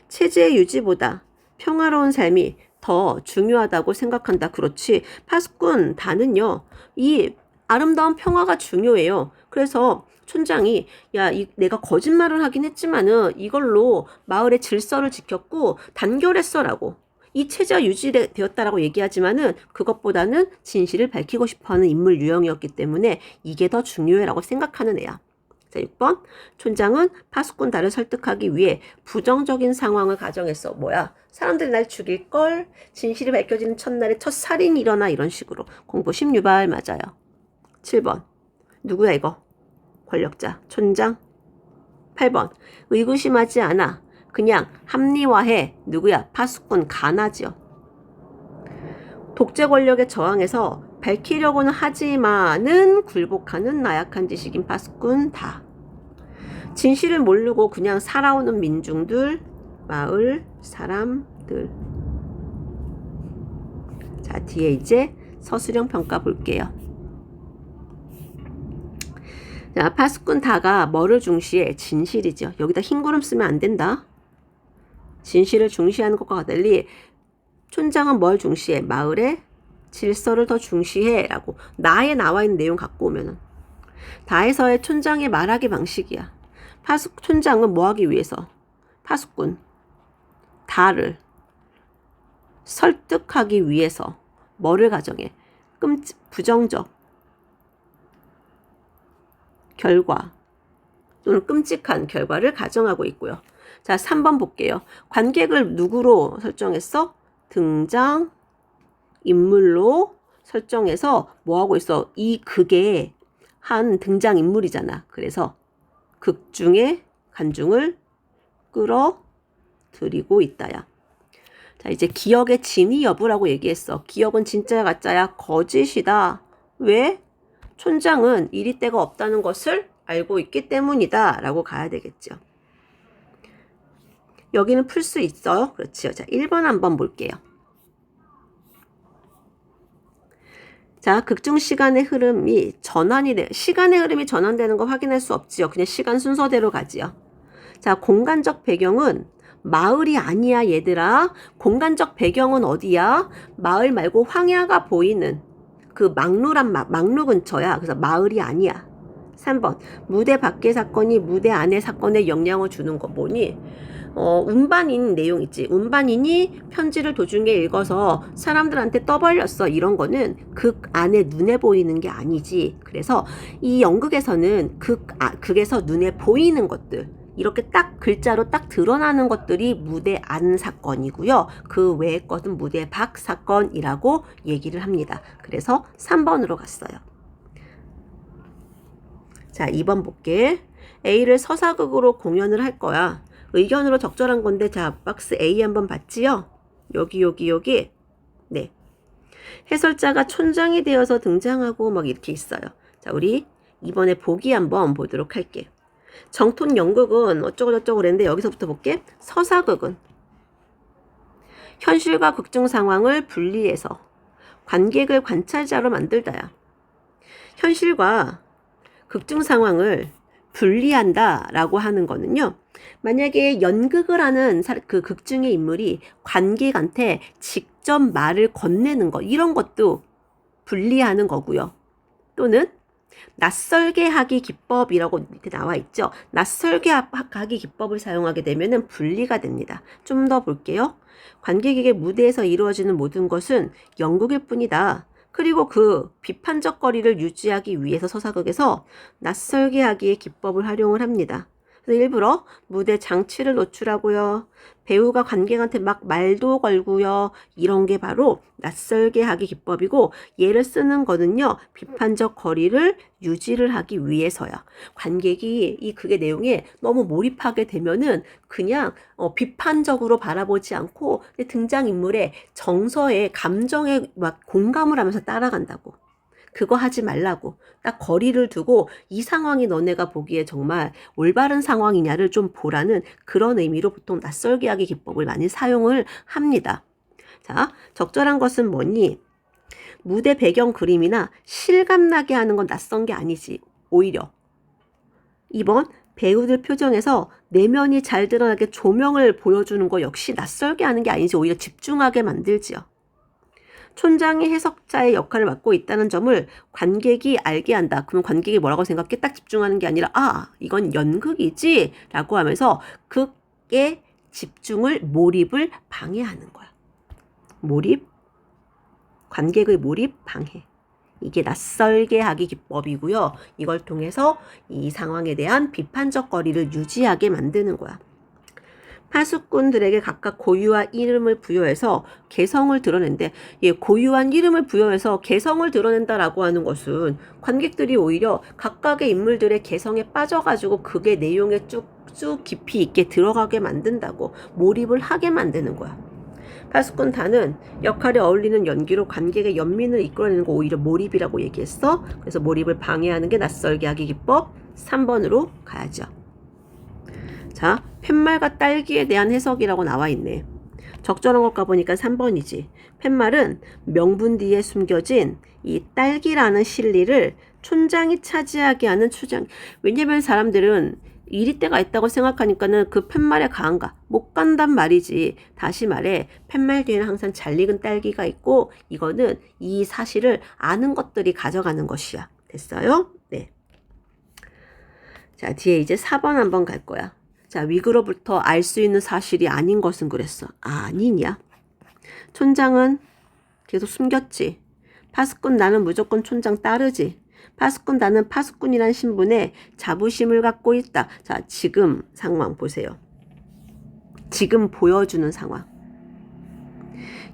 체제의 유지보다 평화로운 삶이 더 중요하다고 생각한다. 그렇지. 파수꾼 다는요. 이 아름다운 평화가 중요해요. 그래서 촌장이 야, 내가 거짓말을 하긴 했지만은 이걸로 마을의 질서를 지켰고 단결했어라고. 이 체제가 유지되었다라고 얘기하지만은 그것보다는 진실을 밝히고 싶어하는 인물 유형이었기 때문에 이게 더 중요해라고 생각하는 애야. 자, 6번. 촌장은 파수꾼 달을 설득하기 위해 부정적인 상황을 가정했어. 뭐야? 사람들이 날 죽일걸? 진실이 밝혀지는 첫날에 첫 살인이 일어나 이런 식으로. 공부 16발 맞아요. 7번. 누구야 이거? 권력자. 촌장. 8번. 의구심하지 않아. 그냥 합리화해. 누구야? 파수꾼 가나지요. 독재 권력에 저항해서 밝히려고는 하지만은 굴복하는 나약한 지식인 파수꾼 다. 진실을 모르고 그냥 살아오는 민중들, 마을 사람들. 자, 뒤에 이제 서술형 평가 볼게요. 자, 파수꾼 다가 뭐를 중시해? 진실이죠. 여기다 흰 구름 쓰면 안 된다. 진실을 중시하는 것과 달리 촌장은 뭘 중시해? 마을의 질서를 더 중시해 라고 나에 나와 있는 내용 갖고 오면은 다에서의 촌장의 말하기 방식이야. 촌장은 뭐 하기 위해서? 파수꾼 다를 설득하기 위해서 뭐를 가정해? 부정적 결과 또는 끔찍한 결과를 가정하고 있고요. 자, 3번 볼게요. 관객을 누구로 설정했어? 등장 인물로 설정해서 뭐 하고 있어? 이 극의 한 등장 인물이잖아. 그래서 극 중에 관중을 끌어들이고 있다야. 자, 이제 기억의 진위 여부라고 얘기했어. 기억은 진짜야 가짜야? 거짓이다. 왜? 촌장은 이리 때가 없다는 것을 알고 있기 때문이다 라고 가야 되겠죠. 여기는 풀 수 있어요. 그렇지요. 자, 1번 한번 볼게요. 자, 극중 시간의 흐름이 시간의 흐름이 전환되는 거 확인할 수 없지요. 그냥 시간 순서대로 가지요. 자, 공간적 배경은 마을이 아니야, 얘들아. 공간적 배경은 어디야? 마을 말고 황야가 보이는 그 막루 근처야. 그래서 마을이 아니야. 3번. 무대 밖의 사건이 무대 안의 사건에 영향을 주는 거 뭐니? 운반인 내용 있지. 운반인이 편지를 도중에 읽어서 사람들한테 떠벌렸어. 이런 거는 극 안에 눈에 보이는 게 아니지. 그래서 이 연극에서는 극에서 눈에 보이는 것들, 이렇게 딱 글자로 딱 드러나는 것들이 무대 안 사건이고요. 그 외의 것은 무대 밖 사건이라고 얘기를 합니다. 그래서 3번으로 갔어요. 자, 2번 볼게. A를 서사극으로 공연을 할 거야. 의견으로 적절한 건데, 자, 박스 A 한번 봤지요? 여기. 네. 해설자가 촌장이 되어서 등장하고 막 이렇게 있어요. 자, 우리 이번에 보기 한번 보도록 할게. 정통 연극은 어쩌고저쩌고 그랬는데 여기서부터 볼게. 서사극은 현실과 극중 상황을 분리해서 관객을 관찰자로 만들다야. 현실과 극중 상황을 분리한다라고 하는 거는요. 만약에 연극을 하는 그 극중의 인물이 관객한테 직접 말을 건네는 거, 이런 것도 분리하는 거고요. 또는 낯설게 하기 기법이라고 밑에 나와 있죠. 낯설게 하기 기법을 사용하게 되면은 분리가 됩니다. 좀 더 볼게요. 관객에게 무대에서 이루어지는 모든 것은 연극일 뿐이다. 그리고 그 비판적 거리를 유지하기 위해서 서사극에서 낯설게 하기의 기법을 활용을 합니다. 그래서 일부러 무대 장치를 노출하고요. 배우가 관객한테 막 말도 걸고요. 이런 게 바로 낯설게 하기 기법이고, 얘를 쓰는 거는요. 비판적 거리를 유지를 하기 위해서야. 관객이 이 극의 내용에 너무 몰입하게 되면은 그냥 비판적으로 바라보지 않고 등장인물의 정서에 감정에 막 공감을 하면서 따라간다고. 그거 하지 말라고. 딱 거리를 두고 이 상황이 너네가 보기에 정말 올바른 상황이냐를 좀 보라는 그런 의미로 보통 낯설게 하기 기법을 많이 사용을 합니다. 자, 적절한 것은 뭐니? 무대 배경 그림이나 실감나게 하는 건 낯선 게 아니지. 오히려. 2번, 배우들 표정에서 내면이 잘 드러나게 조명을 보여주는 거 역시 낯설게 하는 게 아니지. 오히려 집중하게 만들지요. 촌장이 해석자의 역할을 맡고 있다는 점을 관객이 알게 한다. 그럼 관객이 뭐라고 생각해? 딱 집중하는 게 아니라 이건 연극이지 라고 하면서 극의 집중을 몰입을 방해하는 거야. 몰입, 관객의 몰입 방해. 이게 낯설게 하기 기법이고요. 이걸 통해서 이 상황에 대한 비판적 거리를 유지하게 만드는 거야. 파수꾼들에게 각각 고유한 이름을 부여해서 개성을 드러낸대. 고유한 이름을 부여해서 개성을 드러낸다라고 하는 것은 관객들이 오히려 각각의 인물들의 개성에 빠져가지고 그게 내용에 쭉쭉 깊이 있게 들어가게 만든다고, 몰입을 하게 만드는 거야. 파수꾼 단은 역할에 어울리는 연기로 관객의 연민을 이끌어내는 거 오히려 몰입이라고 얘기했어. 그래서 몰입을 방해하는 게 낯설게 하기 기법 3번으로 가야죠. 자, 팻말과 딸기에 대한 해석이라고 나와 있네. 적절한 것 가보니까 3번이지. 팻말은 명분 뒤에 숨겨진 이 딸기라는 실리를 촌장이 차지하게 하는 추장. 왜냐면 사람들은 이리때가 있다고 생각하니까는 그 팻말에 가한가? 못 간단 말이지. 다시 말해, 팻말 뒤에는 항상 잘 익은 딸기가 있고, 이거는 이 사실을 아는 것들이 가져가는 것이야. 됐어요? 네. 자, 뒤에 이제 4번 한번 갈 거야. 자, 위그로부터 알 수 있는 사실이 아닌 것은 그랬어. 아니냐? 촌장은 계속 숨겼지. 파수꾼 나는 무조건 촌장 따르지. 파수꾼 나는 파수꾼이란 신분에 자부심을 갖고 있다. 자, 지금 상황 보세요. 지금 보여주는 상황.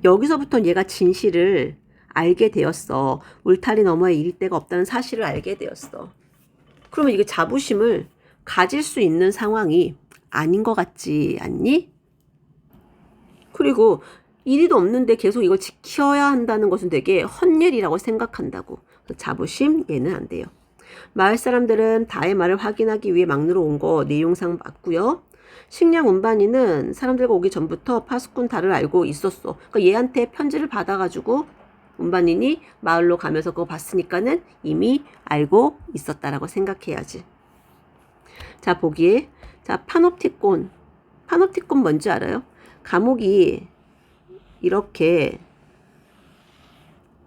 여기서부터 얘가 진실을 알게 되었어. 울타리 너머에 이리때가 없다는 사실을 알게 되었어. 그러면 이게 자부심을 가질 수 있는 상황이 아닌 것 같지 않니? 그리고 이리도 없는데 계속 이걸 지켜야 한다는 것은 되게 헛일이라고 생각한다고. 자부심 얘는 안 돼요. 마을 사람들은 다의 말을 확인하기 위해 막루로 온 거 내용상 맞고요. 식량 운반이는 사람들과 오기 전부터 파수꾼 다를 알고 있었어. 그러니까 얘한테 편지를 받아가지고 운반인이 마을로 가면서 그거 봤으니까는 이미 알고 있었다라고 생각해야지. 자, 보기에 자, 파놉티콘 뭔지 알아요? 감옥이 이렇게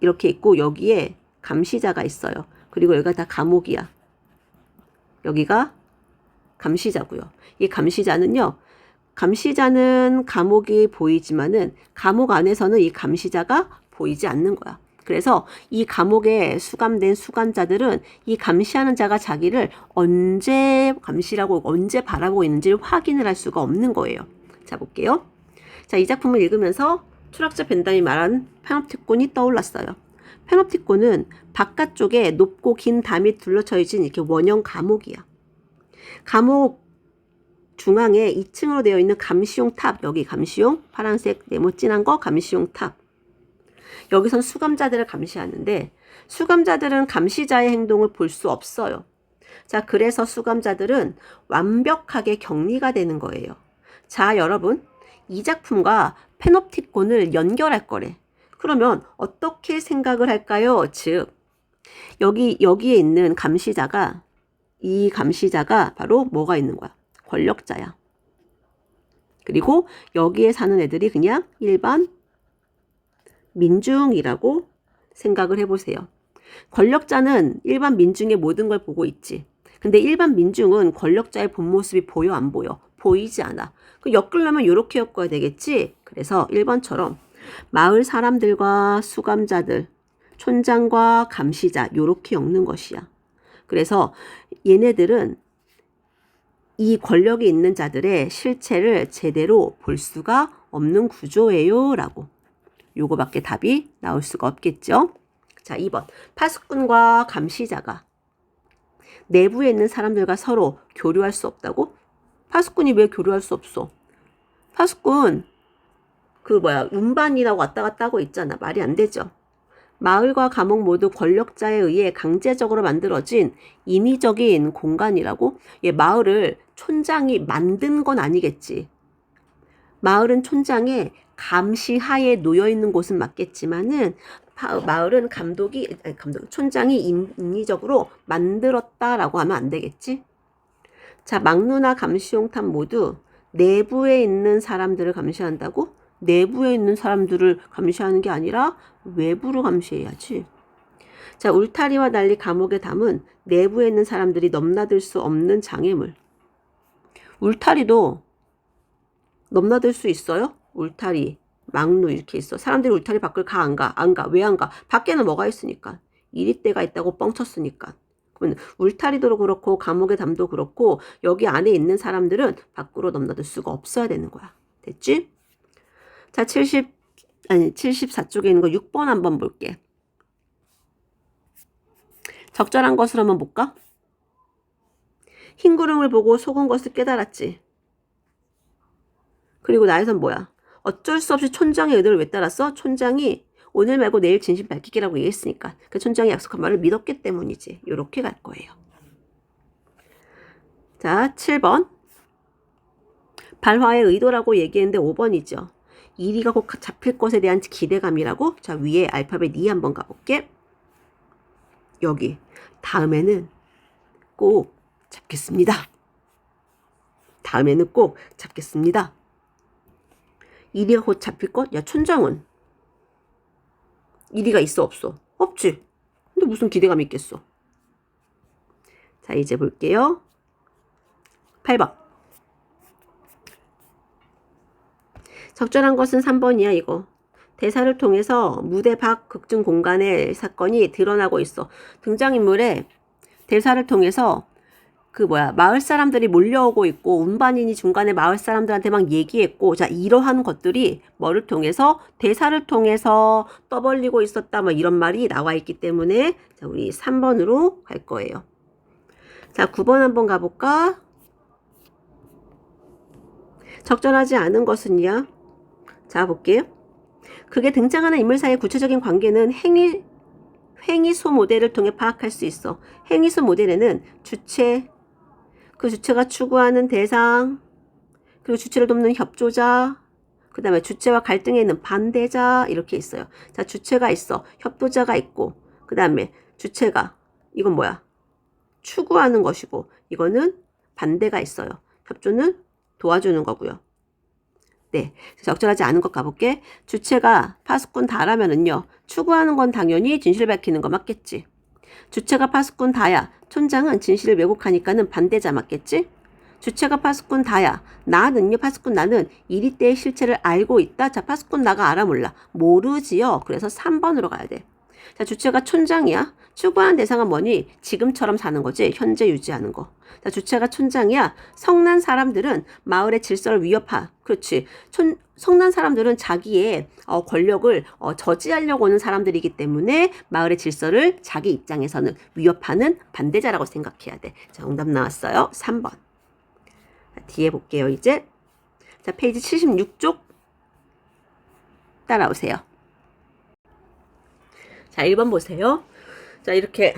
있고 여기에 감시자가 있어요. 그리고 여기가 다 감옥이야. 여기가 감시자고요. 이 감시자는 감옥이 보이지만은 감옥 안에서는 이 감시자가 보이지 않는 거야. 그래서 이 감옥에 수감된 수감자들은 이 감시하는 자가 자기를 언제 감시라고 언제 바라보고 있는지를 확인을 할 수가 없는 거예요. 자, 볼게요. 자, 이 작품을 읽으면서 철학자 벤담이 말한 파놉티콘이 떠올랐어요. 파놉티콘은 바깥쪽에 높고 긴 담이 둘러쳐진 이렇게 원형 감옥이야. 감옥 중앙에 2층으로 되어 있는 감시용 탑, 여기 감시용 파란색 네모 진한 거 감시용 탑. 여기선 수감자들을 감시하는데 수감자들은 감시자의 행동을 볼 수 없어요. 자, 그래서 수감자들은 완벽하게 격리가 되는 거예요. 자, 여러분, 이 작품과 파놉티콘을 연결할 거래. 그러면 어떻게 생각을 할까요? 즉, 여기에 있는 감시자가, 이 감시자가 바로 뭐가 있는 거야? 권력자야. 그리고 여기에 사는 애들이 그냥 일반 민중이라고 생각을 해보세요. 권력자는 일반 민중의 모든 걸 보고 있지. 근데 일반 민중은 권력자의 본 모습이 보여 안 보여? 보이지 않아. 엮으려면 이렇게 엮어야 되겠지. 그래서 1번처럼 마을 사람들과 수감자들, 촌장과 감시자 이렇게 엮는 것이야. 그래서 얘네들은 이 권력이 있는 자들의 실체를 제대로 볼 수가 없는 구조예요 라고. 요거밖에 답이 나올 수가 없겠죠. 자, 2번. 파수꾼과 감시자가 내부에 있는 사람들과 서로 교류할 수 없다고? 파수꾼이 왜 교류할 수 없어? 파수꾼 운반이라고 왔다 갔다 하고 있잖아. 말이 안 되죠. 마을과 감옥 모두 권력자에 의해 강제적으로 만들어진 인위적인 공간이라고? 마을을 촌장이 만든 건 아니겠지. 마을은 촌장의 감시하에 놓여 있는 곳은 맞겠지만은 마을은 촌장이 인위적으로 만들었다라고 하면 안 되겠지. 자, 막루나 감시용 탑 모두 내부에 있는 사람들을 감시한다고? 내부에 있는 사람들을 감시하는 게 아니라 외부로 감시해야지. 자, 울타리와 달리 감옥에 담은 내부에 있는 사람들이 넘나들 수 없는 장애물. 울타리도 넘나들 수 있어요? 울타리, 망루 이렇게 있어. 사람들이 울타리 밖을 가, 안 가? 안 가. 왜 안 가? 밖에는 뭐가 있으니까. 이리떼가 있다고 뻥쳤으니까. 그러면 울타리도 그렇고 감옥의 담도 그렇고 여기 안에 있는 사람들은 밖으로 넘나들 수가 없어야 되는 거야. 됐지? 자, 74쪽에 있는 거 6번 한번 볼게. 적절한 것을 한번 볼까? 흰 구름을 보고 속은 것을 깨달았지. 그리고 나에선 뭐야? 어쩔 수 없이 촌장의 의도를 왜 따랐어? 촌장이 오늘 말고 내일 진실 밝히기라고 얘기했으니까. 그 촌장이 약속한 말을 믿었기 때문이지. 요렇게 갈 거예요. 자, 7번. 발화의 의도라고 얘기했는데 5번이죠. 이리가 곧 잡힐 것에 대한 기대감이라고. 자, 위에 알파벳 E 한번 가볼게. 여기 다음에는 꼭 잡겠습니다. 다음에는 꼭 잡겠습니다. 이리가 곧 잡힐 것? 야, 촌장은 이리가 있어 없어? 없지. 근데 무슨 기대감이 있겠어. 자, 이제 볼게요. 8번. 적절한 것은 3번이야 이거. 대사를 통해서 무대 밖 극중 공간의 사건이 드러나고 있어. 등장인물의 대사를 통해서 마을 사람들이 몰려오고 있고 운반인이 중간에 마을 사람들한테 막 얘기했고, 자, 이러한 것들이 뭐를 통해서 대사를 통해서 떠벌리고 있었다, 뭐 이런 말이 나와 있기 때문에 자, 우리 3번으로 갈 거예요. 자, 9번 한번 가볼까? 적절하지 않은 것은요. 자, 볼게요. 그게 등장하는 인물 사이의 구체적인 관계는 행위소 모델을 통해 파악할 수 있어. 행위소 모델에는 주체, 그 주체가 추구하는 대상, 그리고 주체를 돕는 협조자, 그 다음에 주체와 갈등에 있는 반대자 이렇게 있어요. 자, 주체가 있어. 협조자가 있고, 그 다음에 주체가 이건 뭐야? 추구하는 것이고, 이거는 반대가 있어요. 협조는 도와주는 거고요. 네, 적절하지 않은 것 가볼게. 주체가 파수꾼 다라면은요, 추구하는 건 당연히 진실 밝히는 거 맞겠지. 주체가 파수꾼 다야. 촌장은 진실을 왜곡하니까는 반대자 맞겠지? 주체가 파수꾼 다야. 나는요, 파수꾼 나는 이리때의 실체를 알고 있다. 자, 파수꾼 나가 알아 몰라? 모르지요. 그래서 3번으로 가야 돼. 자, 주체가 촌장이야. 추구하는 대상은 뭐니? 지금처럼 사는 거지. 현재 유지하는 거. 자, 주체가 촌장이야. 성난 사람들은 마을의 질서를 위협하. 그렇지. 성난 사람들은 자기의 권력을 저지하려고 오는 사람들이기 때문에 마을의 질서를 자기 입장에서는 위협하는 반대자라고 생각해야 돼. 자, 정답 나왔어요. 3번. 자, 뒤에 볼게요, 이제. 자, 페이지 76쪽 따라오세요. 자, 1번 보세요. 자, 이렇게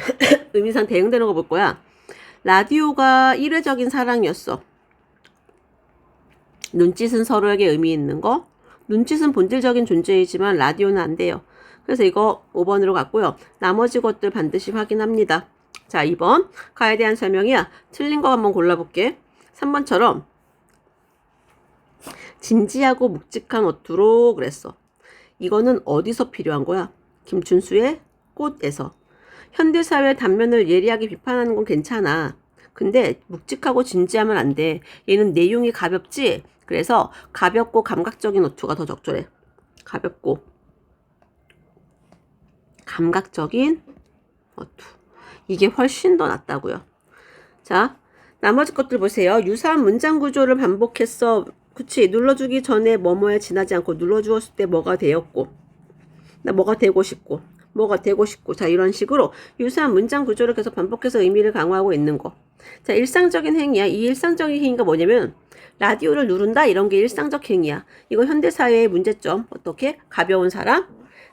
의미상 대응되는 거 볼 거야. 라디오가 일회적인 사랑이었어. 눈짓은 서로에게 의미 있는 거. 눈짓은 본질적인 존재이지만 라디오는 안 돼요. 그래서 이거 5번으로 갔고요. 나머지 것들 반드시 확인합니다. 자, 2번. 가에 대한 설명이야. 틀린 거 한번 골라볼게. 3번처럼 진지하고 묵직한 어투로 그랬어. 이거는 어디서 필요한 거야? 김춘수의 꽃에서. 현대사회 단면을 예리하게 비판하는 건 괜찮아. 근데 묵직하고 진지하면 안 돼. 얘는 내용이 가볍지? 그래서 가볍고 감각적인 어투가 더 적절해. 가볍고 감각적인 어투. 이게 훨씬 더 낫다고요. 자, 나머지 것들 보세요. 유사한 문장 구조를 반복했어. 그치? 눌러주기 전에 뭐뭐에 지나지 않고 눌러주었을 때 뭐가 되었고, 나 뭐가 되고 싶고, 뭐가 되고 싶고, 자, 이런 식으로 유사한 문장 구조를 계속 반복해서 의미를 강화하고 있는 거. 자, 일상적인 행위야. 이 일상적인 행위가 뭐냐면 라디오를 누른다 이런 게 일상적 행위야. 이거 현대사회의 문제점. 어떻게? 가벼운 사람.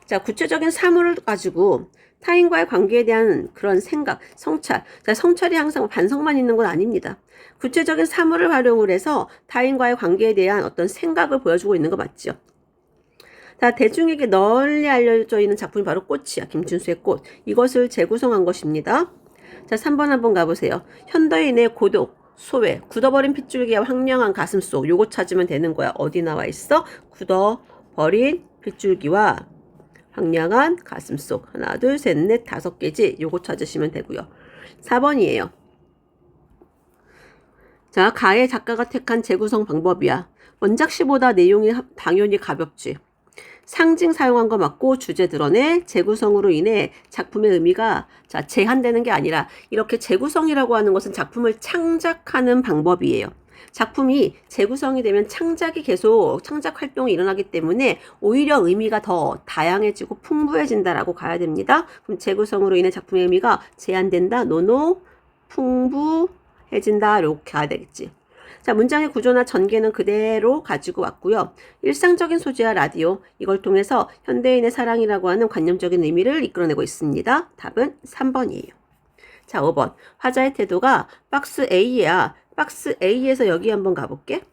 자, 구체적인 사물을 가지고 타인과의 관계에 대한 그런 생각, 성찰. 자, 성찰이 항상 반성만 있는 건 아닙니다. 구체적인 사물을 활용을 해서 타인과의 관계에 대한 어떤 생각을 보여주고 있는 거 맞죠? 자, 대중에게 널리 알려져 있는 작품이 바로 꽃이야. 김춘수의 꽃. 이것을 재구성한 것입니다. 자, 3번 한번 가보세요. 현대인의 고독, 소외, 굳어버린 핏줄기와 황량한 가슴속. 요거 찾으면 되는 거야. 어디 나와 있어? 굳어버린 핏줄기와 황량한 가슴속. 하나, 둘, 셋, 넷, 5개지. 요거 찾으시면 되고요. 4번이에요. 자, 가의 작가가 택한 재구성 방법이야. 원작시보다 내용이 당연히 가볍지. 상징 사용한 거 맞고 주제 드러내. 재구성으로 인해 작품의 의미가 제한되는 게 아니라 이렇게 재구성이라고 하는 것은 작품을 창작하는 방법이에요. 작품이 재구성이 되면 창작 활동이 일어나기 때문에 오히려 의미가 더 다양해지고 풍부해진다라고 가야 됩니다. 그럼 재구성으로 인해 작품의 의미가 제한된다. 노노 풍부해진다. 이렇게 가야 되겠지. 자, 문장의 구조나 전개는 그대로 가지고 왔고요. 일상적인 소재와 라디오, 이걸 통해서 현대인의 사랑이라고 하는 관념적인 의미를 이끌어내고 있습니다. 답은 3번이에요. 자, 5번. 화자의 태도가 박스 A야. 박스 A에서 여기 한번 가볼게.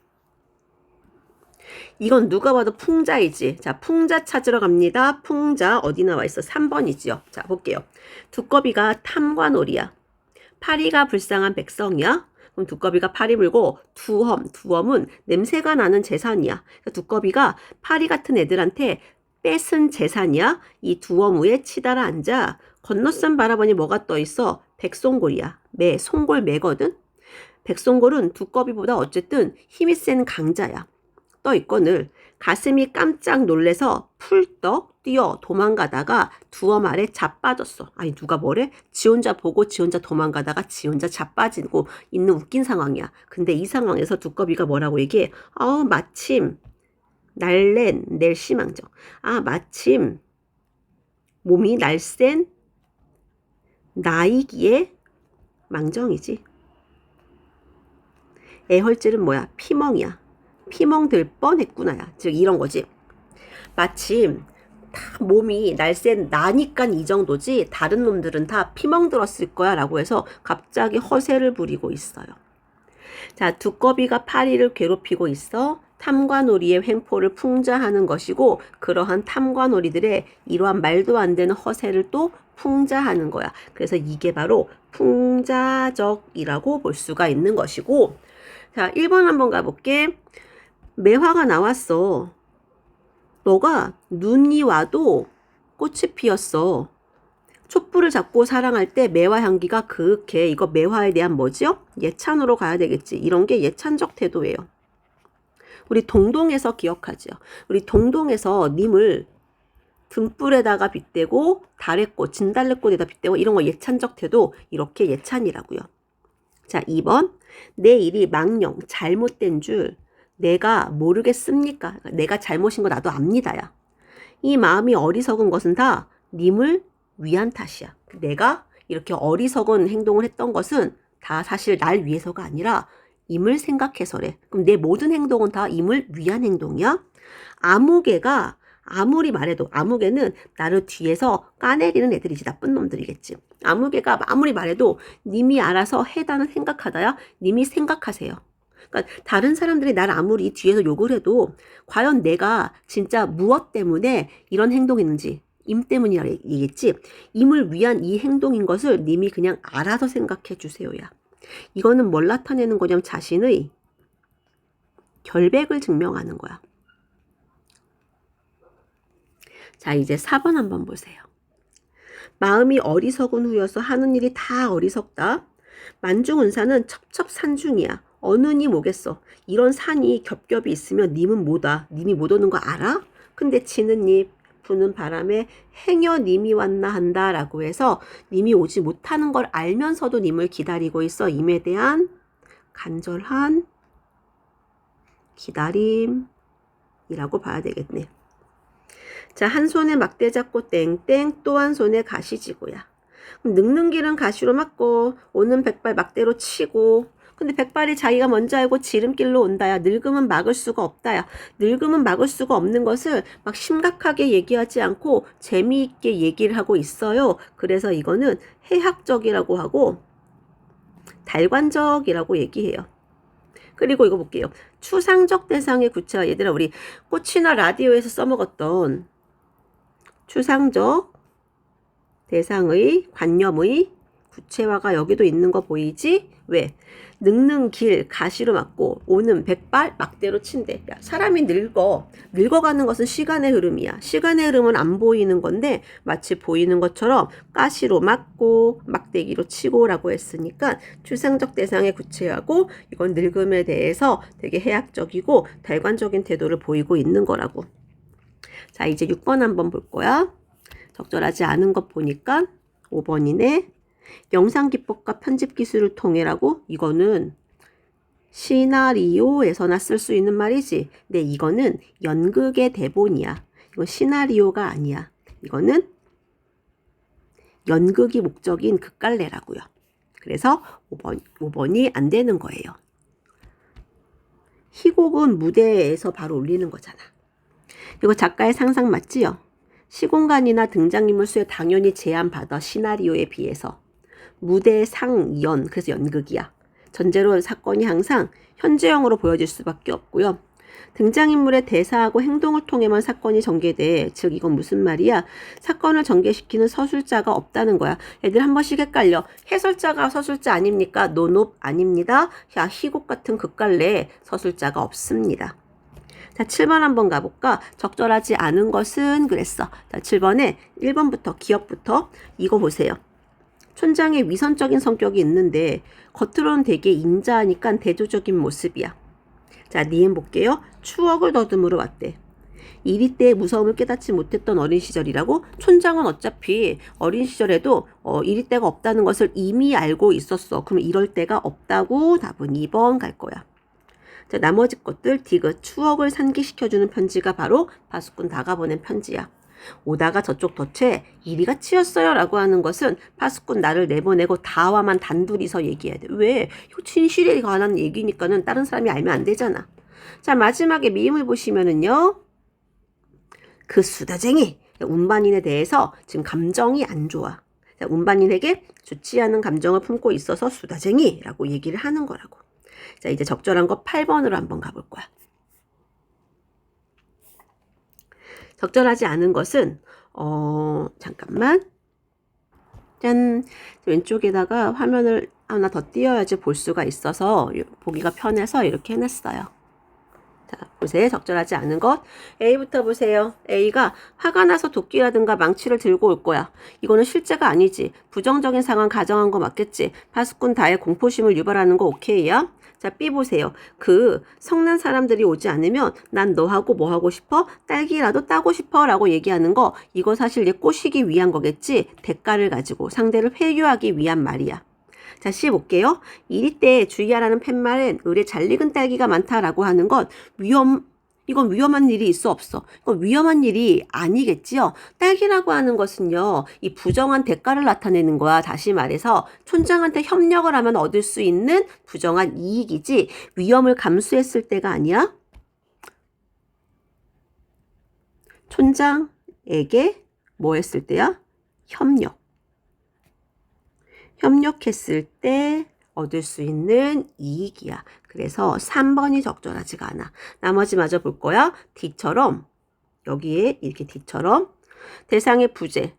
이건 누가 봐도 풍자이지. 자, 풍자 찾으러 갑니다. 풍자 어디 나와 있어? 3번이지요. 자, 볼게요. 두꺼비가 탐관오리야. 파리가 불쌍한 백성이야. 그럼 두꺼비가 파리 물고 두엄은 냄새가 나는 재산이야. 그러니까 두꺼비가 파리 같은 애들한테 뺏은 재산이야. 이 두엄 위에 치달아 앉아. 건너선 바라보니 뭐가 떠 있어? 백송골이야. 송골 매거든. 백송골은 두꺼비보다 어쨌든 힘이 센 강자야. 떠 있거늘 가슴이 깜짝 놀래서 풀떡 뛰어 도망가다가 두엄 아래 자빠졌어. 아니 누가 뭐래? 지 혼자 보고 지 혼자 도망가다가 지 혼자 자빠지고 있는 웃긴 상황이야. 근데 이 상황에서 두꺼비가 뭐라고 얘기해? 마침 낼심앙정. 마침 몸이 날쌘 나이기에 망정이지. 애헐질은 뭐야? 피멍이야. 피멍 들 뻔했구나야. 즉 이런 거지. 마침 다 몸이 날쌘 나니까 이 정도지 다른 놈들은 다 피멍 들었을 거야 라고 해서 갑자기 허세를 부리고 있어요. 자, 두꺼비가 파리를 괴롭히고 있어. 탐관오리의 횡포를 풍자하는 것이고 그러한 탐관오리들의 이러한 말도 안 되는 허세를 또 풍자하는 거야. 그래서 이게 바로 풍자적이라고 볼 수가 있는 것이고, 자, 1번 한번 가볼게. 매화가 나왔어. 너가 눈이 와도 꽃이 피었어. 촛불을 잡고 사랑할 때 매화 향기가 그윽해. 이거 매화에 대한 뭐지요? 예찬으로 가야 되겠지. 이런 게 예찬적 태도예요. 우리 동동에서 기억하죠. 우리 동동에서 님을 등불에다가 빗대고 달의꽃, 진달래꽃에다 빗대고 이런 거 예찬적 태도, 이렇게 예찬이라고요. 자, 2번. 내 일이 망령, 잘못된 줄 내가 모르겠습니까? 내가 잘못인 거 나도 압니다야. 이 마음이 어리석은 것은 다 님을 위한 탓이야. 내가 이렇게 어리석은 행동을 했던 것은 다 사실 날 위해서가 아니라 임을 생각해서래. 그럼 내 모든 행동은 다 임을 위한 행동이야? 아무개가 아무리 말해도, 아무개는 나를 뒤에서 까내리는 애들이지, 나쁜 놈들이겠지. 아무개가 아무리 말해도 님이 알아서 해다는 생각하다야. 님이 생각하세요. 그러니까 다른 사람들이 나를 아무리 뒤에서 욕을 해도 과연 내가 진짜 무엇 때문에 이런 행동했는지, 임 때문이라 얘기했지. 임을 위한 이 행동인 것을 님이 그냥 알아서 생각해 주세요야. 이거는 뭘 나타내는 거냐면 자신의 결백을 증명하는 거야. 자, 이제 4번 한번 보세요. 마음이 어리석은 후여서 하는 일이 다 어리석다. 만중은사는 첩첩산중이야. 어느 니 뭐겠어. 이런 산이 겹겹이 있으면 님은 뭐다. 님이 못 오는 거 알아? 근데 치는 잎, 부는 바람에 행여 님이 왔나 한다라고 해서 님이 오지 못하는 걸 알면서도 님을 기다리고 있어. 임에 대한 간절한 기다림이라고 봐야 되겠네. 자, 한 손에 막대 잡고 땡땡, 또 한 손에 가시 쥐고야. 늙는 길은 가시로 막고 오는 백발 막대로 치고. 근데 백발이 자기가 먼저 알고 지름길로 온다야. 늙음은 막을 수가 없다야. 늙음은 막을 수가 없는 것을 막 심각하게 얘기하지 않고 재미있게 얘기를 하고 있어요. 그래서 이거는 해학적이라고 하고 달관적이라고 얘기해요. 그리고 이거 볼게요. 추상적 대상의 구체화. 얘들아, 우리 꽃이나 라디오에서 써먹었던 추상적 대상의 관념의 구체화가 여기도 있는 거 보이지? 왜? 늙는 길 가시로 막고 오는 백발 막대로 친대. 야, 사람이 늙어가는 것은 시간의 흐름이야. 시간의 흐름은 안 보이는 건데 마치 보이는 것처럼 가시로 막고 막대기로 치고라고 했으니까 추상적 대상에 구체하고 이건 늙음에 대해서 되게 해학적이고 달관적인 태도를 보이고 있는 거라고. 자, 이제 6번 한번 볼 거야. 적절하지 않은 것 보니까 5번이네. 영상 기법과 편집 기술을 통해라고? 이거는 시나리오에서나 쓸 수 있는 말이지. 근데 이거는 연극의 대본이야. 이건 시나리오가 아니야. 이거는 연극이 목적인 극갈래라고요. 그래서 5번이 안 되는 거예요. 희곡은 무대에서 바로 올리는 거잖아. 이거 작가의 상상 맞지요? 시공간이나 등장인물 수에 당연히 제한받아 시나리오에 비해서. 무대 상연, 그래서 연극이야. 전제로 사건이 항상 현재형으로 보여질 수밖에 없고요. 등장인물의 대사하고 행동을 통해만 사건이 전개돼. 즉 이건 무슨 말이야? 사건을 전개시키는 서술자가 없다는 거야. 애들 한 번씩 헷갈려. 해설자가 서술자 아닙니까? 노노 아닙니다. 야, 희곡 같은 극갈래에 서술자가 없습니다. 자, 7번 한번 가볼까? 적절하지 않은 것은 그랬어. 자, 7번에 1번부터 기업부터 이거 보세요. 촌장의 위선적인 성격이 있는데 겉으로는 되게 인자하니까 대조적인 모습이야. 자, 니은 볼게요. 추억을 더듬으러 왔대. 이리 때의 무서움을 깨닫지 못했던 어린 시절이라고? 촌장은 어차피 어린 시절에도 이리 때가 없다는 것을 이미 알고 있었어. 그럼 이럴 때가 없다고 답은 2번 갈 거야. 자, 나머지 것들 디귿 추억을 상기시켜주는 편지가 바로 파수꾼 다가 보낸 편지야. 오다가 저쪽 덫에 이리가 치였어요 라고 하는 것은 파수꾼 나를 내보내고 다와만 단둘이서 얘기해야 돼. 왜? 이거 진실에 관한 얘기니까는 다른 사람이 알면 안 되잖아. 자, 마지막에 미음을 보시면은요. 그 수다쟁이 운반인에 대해서 지금 감정이 안 좋아. 자, 운반인에게 좋지 않은 감정을 품고 있어서 수다쟁이라고 얘기를 하는 거라고. 자, 이제 적절한 거 8번으로 한번 가볼 거야. 적절하지 않은 것은 잠깐만. 짠. 왼쪽에다가 화면을 하나 더 띄워야지 볼 수가 있어서 보기가 편해서 이렇게 해놨어요. 자, 보세요. 적절하지 않은 것. A부터 보세요. A가 화가 나서 도끼라든가 망치를 들고 올 거야. 이거는 실제가 아니지. 부정적인 상황 가정한 거 맞겠지. 파수꾼 다의 공포심을 유발하는 거 오케이야? 자, B 보세요. 그 성난 사람들이 오지 않으면 난 너하고 뭐 하고 싶어? 딸기라도 따고 싶어 라고 얘기하는 거 이거 사실 얘 꼬시기 위한 거겠지. 대가를 가지고 상대를 회유하기 위한 말이야. 자, C 볼게요. 이리 때 주의하라는 팻말엔 을에 잘 익은 딸기가 많다라고 하는 건 이건 위험한 일이 있어 없어? 이건 위험한 일이 아니겠지요. 딸기라고 하는 것은요. 이 부정한 대가를 나타내는 거야. 다시 말해서 촌장한테 협력을 하면 얻을 수 있는 부정한 이익이지 위험을 감수했을 때가 아니야. 촌장에게 뭐 했을 때야? 협력했을 때 얻을 수 있는 이익이야. 그래서 3번이 적절하지가 않아. 나머지 마저 볼 거야. D처럼 여기에 이렇게 D처럼 대상의 부재.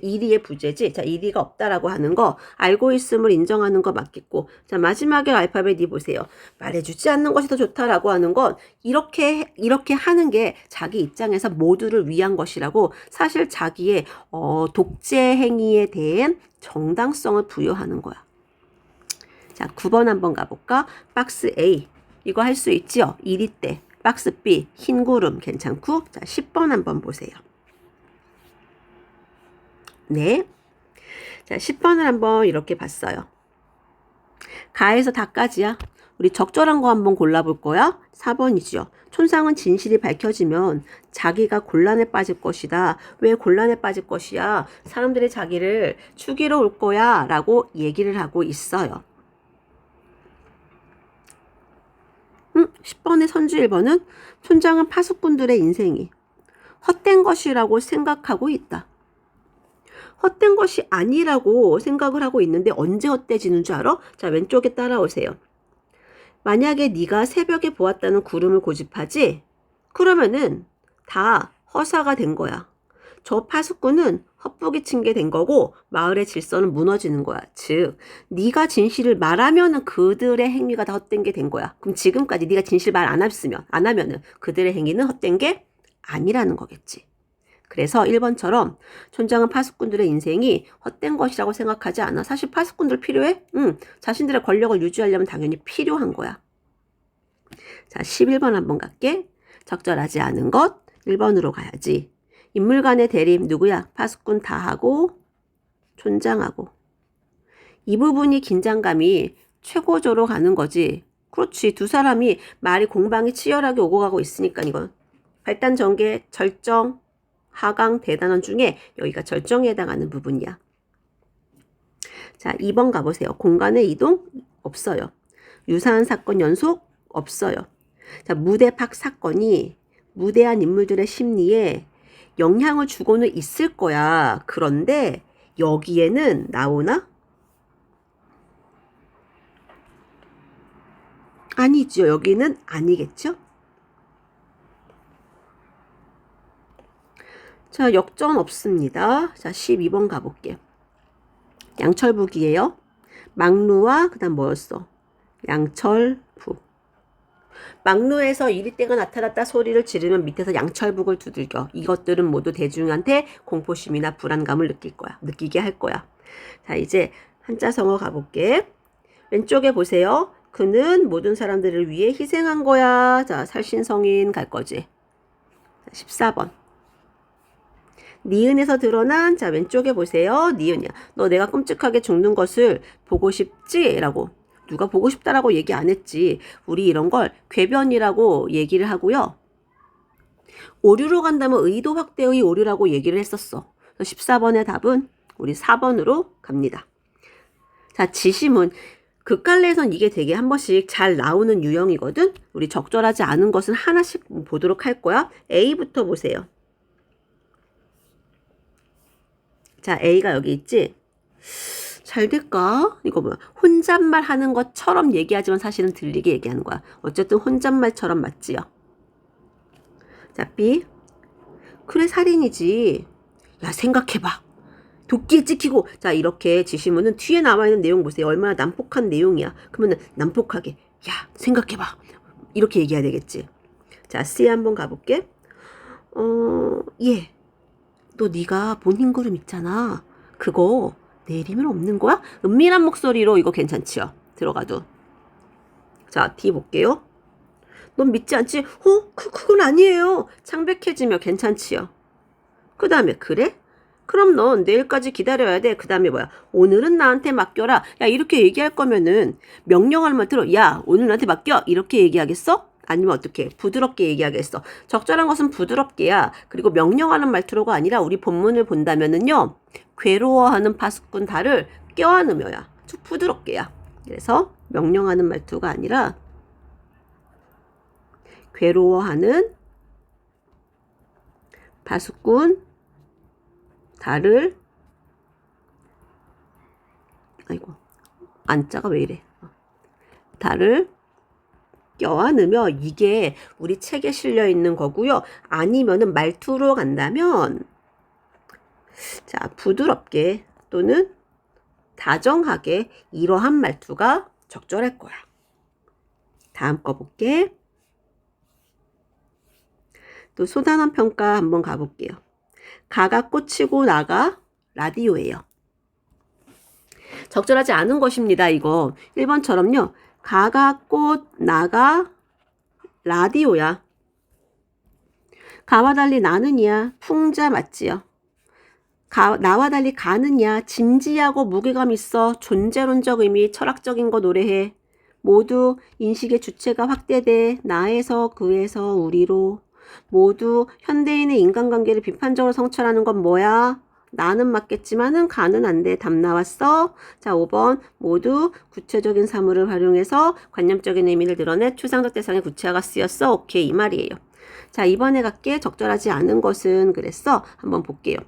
이리의 부재지. 자, 이리가 없다라고 하는 거 알고 있음을 인정하는 거 맞겠고. 자, 마지막에 알파벳 E 보세요. 말해주지 않는 것이 더 좋다라고 하는 건 이렇게 하는 게 자기 입장에서 모두를 위한 것이라고 사실 자기의 독재 행위에 대한 정당성을 부여하는 거야. 자, 9번 한번 가볼까? 박스 A. 이거 할 수 있지요? 이리 때. 박스 B. 흰 구름 괜찮고. 자, 10번 한번 보세요. 네. 자, 10번을 한번 이렇게 봤어요. 가에서 다까지야. 우리 적절한 거 한번 골라볼 거야. 4번이죠. 촌상은 진실이 밝혀지면 자기가 곤란에 빠질 것이다. 왜 곤란에 빠질 것이야? 사람들이 자기를 죽이러 올 거야 라고 얘기를 하고 있어요. 10번의 선주 1번은 촌장은 파수꾼들의 인생이 헛된 것이라고 생각하고 있다. 헛된 것이 아니라고 생각을 하고 있는데 언제 헛되지는 줄 알아? 자, 왼쪽에 따라오세요. 만약에 네가 새벽에 보았다는 구름을 고집하지? 그러면은 다 허사가 된 거야. 저 파수꾼은 헛부기 친 게 된 거고 마을의 질서는 무너지는 거야. 즉 네가 진실을 말하면은 그들의 행위가 다 헛된 게 된 거야. 그럼 지금까지 네가 진실 말 안 하면은 그들의 행위는 헛된 게 아니라는 거겠지. 그래서 1번처럼 촌장은 파수꾼들의 인생이 헛된 것이라고 생각하지 않아. 사실 파수꾼들 필요해? 자신들의 권력을 유지하려면 당연히 필요한 거야. 자, 11번 한번 갈게. 적절하지 않은 것 1번으로 가야지. 인물 간의 대립 누구야? 파수꾼 다하고 촌장하고. 이 부분이 긴장감이 최고조로 가는 거지. 그렇지. 두 사람이 말이 공방이 치열하게 오고 가고 있으니까 이건. 발단 전개 절정 하강 대단원 중에 여기가 절정에 해당하는 부분이야. 자, 2번 가보세요. 공간의 이동 없어요. 유사한 사건 연속 없어요. 자, 무대팍 사건이 무대한 인물들의 심리에 영향을 주고는 있을 거야. 그런데 여기에는 나오나? 아니죠. 여기는 아니겠죠? 자, 역전 없습니다. 자, 12번 가볼게요. 양철북이에요. 막루와 그 다음 뭐였어? 양철북. 막루에서 이리떼가 나타났다 소리를 지르면 밑에서 양철북을 두들겨. 이것들은 모두 대중한테 공포심이나 불안감을 느끼게 할 거야. 자, 이제 한자성어 가볼게. 왼쪽에 보세요. 그는 모든 사람들을 위해 희생한 거야. 자, 살신성인 갈 거지. 14번. 니은에서 드러난, 자, 왼쪽에 보세요. 니은이야. 너 내가 끔찍하게 죽는 것을 보고 싶지? 라고. 누가 보고 싶다라고 얘기 안 했지. 우리 이런 걸 궤변이라고 얘기를 하고요. 오류로 간다면 의도 확대의 오류라고 얘기를 했었어. 14번의 답은 우리 4번으로 갑니다. 자, 지심은 극갈래에선 이게 되게 한 번씩 잘 나오는 유형이거든. 우리 적절하지 않은 것은 하나씩 보도록 할 거야. A부터 보세요. 자, A가 여기 있지? 잘 될까? 이거 뭐야? 혼잣말 하는 것처럼 얘기하지만 사실은 들리게 얘기하는 거야. 어쨌든 혼잣말처럼 맞지요? 자, B. 그래, 살인이지. 야, 생각해봐. 도끼에 찍히고. 자, 이렇게 지시문은 뒤에 남아있는 내용 보세요. 얼마나 난폭한 내용이야. 그러면은 난폭하게. 야, 생각해봐. 이렇게 얘기해야 되겠지. 자, C 한번 가볼게. 예. 너 네가 본 흰구름 있잖아. 그거 내리면 없는 거야? 은밀한 목소리로 이거 괜찮지요? 들어가도. 자, D 볼게요. 넌 믿지 않지? 그건 아니에요. 창백해지며 괜찮지요? 그 다음에 그래? 그럼 넌 내일까지 기다려야 돼. 그 다음에 뭐야? 오늘은 나한테 맡겨라. 야, 이렇게 얘기할 거면은 명령할 말 들어. 야, 오늘 나한테 맡겨. 이렇게 얘기하겠어? 아니면 어떻게? 부드럽게 얘기하겠어. 적절한 것은 부드럽게야. 그리고 명령하는 말투로가 아니라 우리 본문을 본다면은요. 괴로워하는 파수꾼 달을 껴안으며야. 쭉 부드럽게야. 그래서 명령하는 말투가 아니라 괴로워하는 파수꾼 달을 아이고 안자가 왜 이래 달을 껴안으며 이게 우리 책에 실려 있는 거고요. 아니면은 말투로 간다면 자 부드럽게 또는 다정하게 이러한 말투가 적절할 거야. 다음 거 볼게. 또 소단원 평가 한번 가볼게요. 가가 꽂히고 나가 라디오예요. 적절하지 않은 것입니다. 이거 1번처럼요. 가가 꽃 나가 라디오야. 가와 달리 나는이야. 풍자 맞지요. 나와 달리 가는야. 진지하고 무게감 있어. 존재론적 의미 철학적인 거 노래해. 모두 인식의 주체가 확대돼. 나에서 그에서 우리로. 모두 현대인의 인간관계를 비판적으로 성찰하는 건 뭐야? 나는 맞겠지만은 가는 안 돼. 답 나왔어? 자, 5번. 모두 구체적인 사물을 활용해서 관념적인 의미를 드러내 추상적 대상의 구체화가 쓰였어. 오케이, 이 말이에요. 자, 이번에 갈게. 적절하지 않은 것은 그랬어. 한번 볼게요.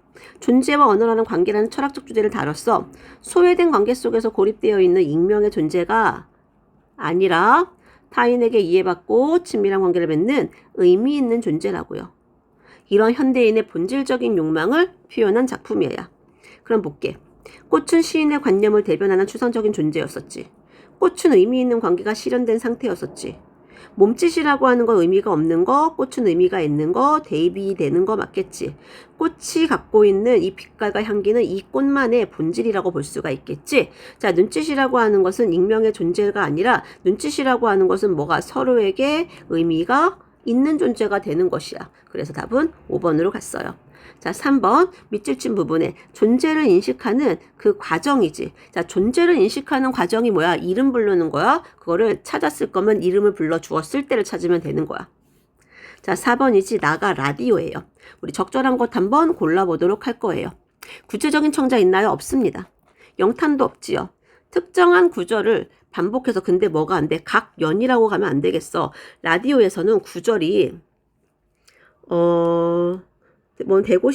존재와 언어라는 관계라는 철학적 주제를 다뤘어. 소외된 관계 속에서 고립되어 있는 익명의 존재가 아니라 타인에게 이해받고 친밀한 관계를 맺는 의미 있는 존재라고요. 이런 현대인의 본질적인 욕망을 표현한 작품이에요. 그럼 볼게. 꽃은 시인의 관념을 대변하는 추상적인 존재였었지. 꽃은 의미 있는 관계가 실현된 상태였었지. 몸짓이라고 하는 건 의미가 없는 거, 꽃은 의미가 있는 거, 대입이 되는 거 맞겠지. 꽃이 갖고 있는 이 빛깔과 향기는 이 꽃만의 본질이라고 볼 수가 있겠지. 자, 눈짓이라고 하는 것은 익명의 존재가 아니라 눈짓이라고 하는 것은 뭐가 서로에게 의미가 있는 존재가 되는 것이야. 그래서 답은 5번으로 갔어요. 자, 3번 밑줄친 부분에 존재를 인식하는 그 과정이지. 자, 존재를 인식하는 과정이 뭐야? 이름 부르는 거야. 그거를 찾았을 거면 이름을 불러 주었을 때를 찾으면 되는 거야. 자, 4번이지. 나가 라디오예요. 우리 적절한 것 한번 골라보도록 할 거예요. 구체적인 청자 있나요? 없습니다. 영탄도 없지요. 특정한 구절을 반복해서 근데 뭐가 안 돼? 각 연이라고 가면 안 되겠어. 라디오에서는 구절이 뭐 되고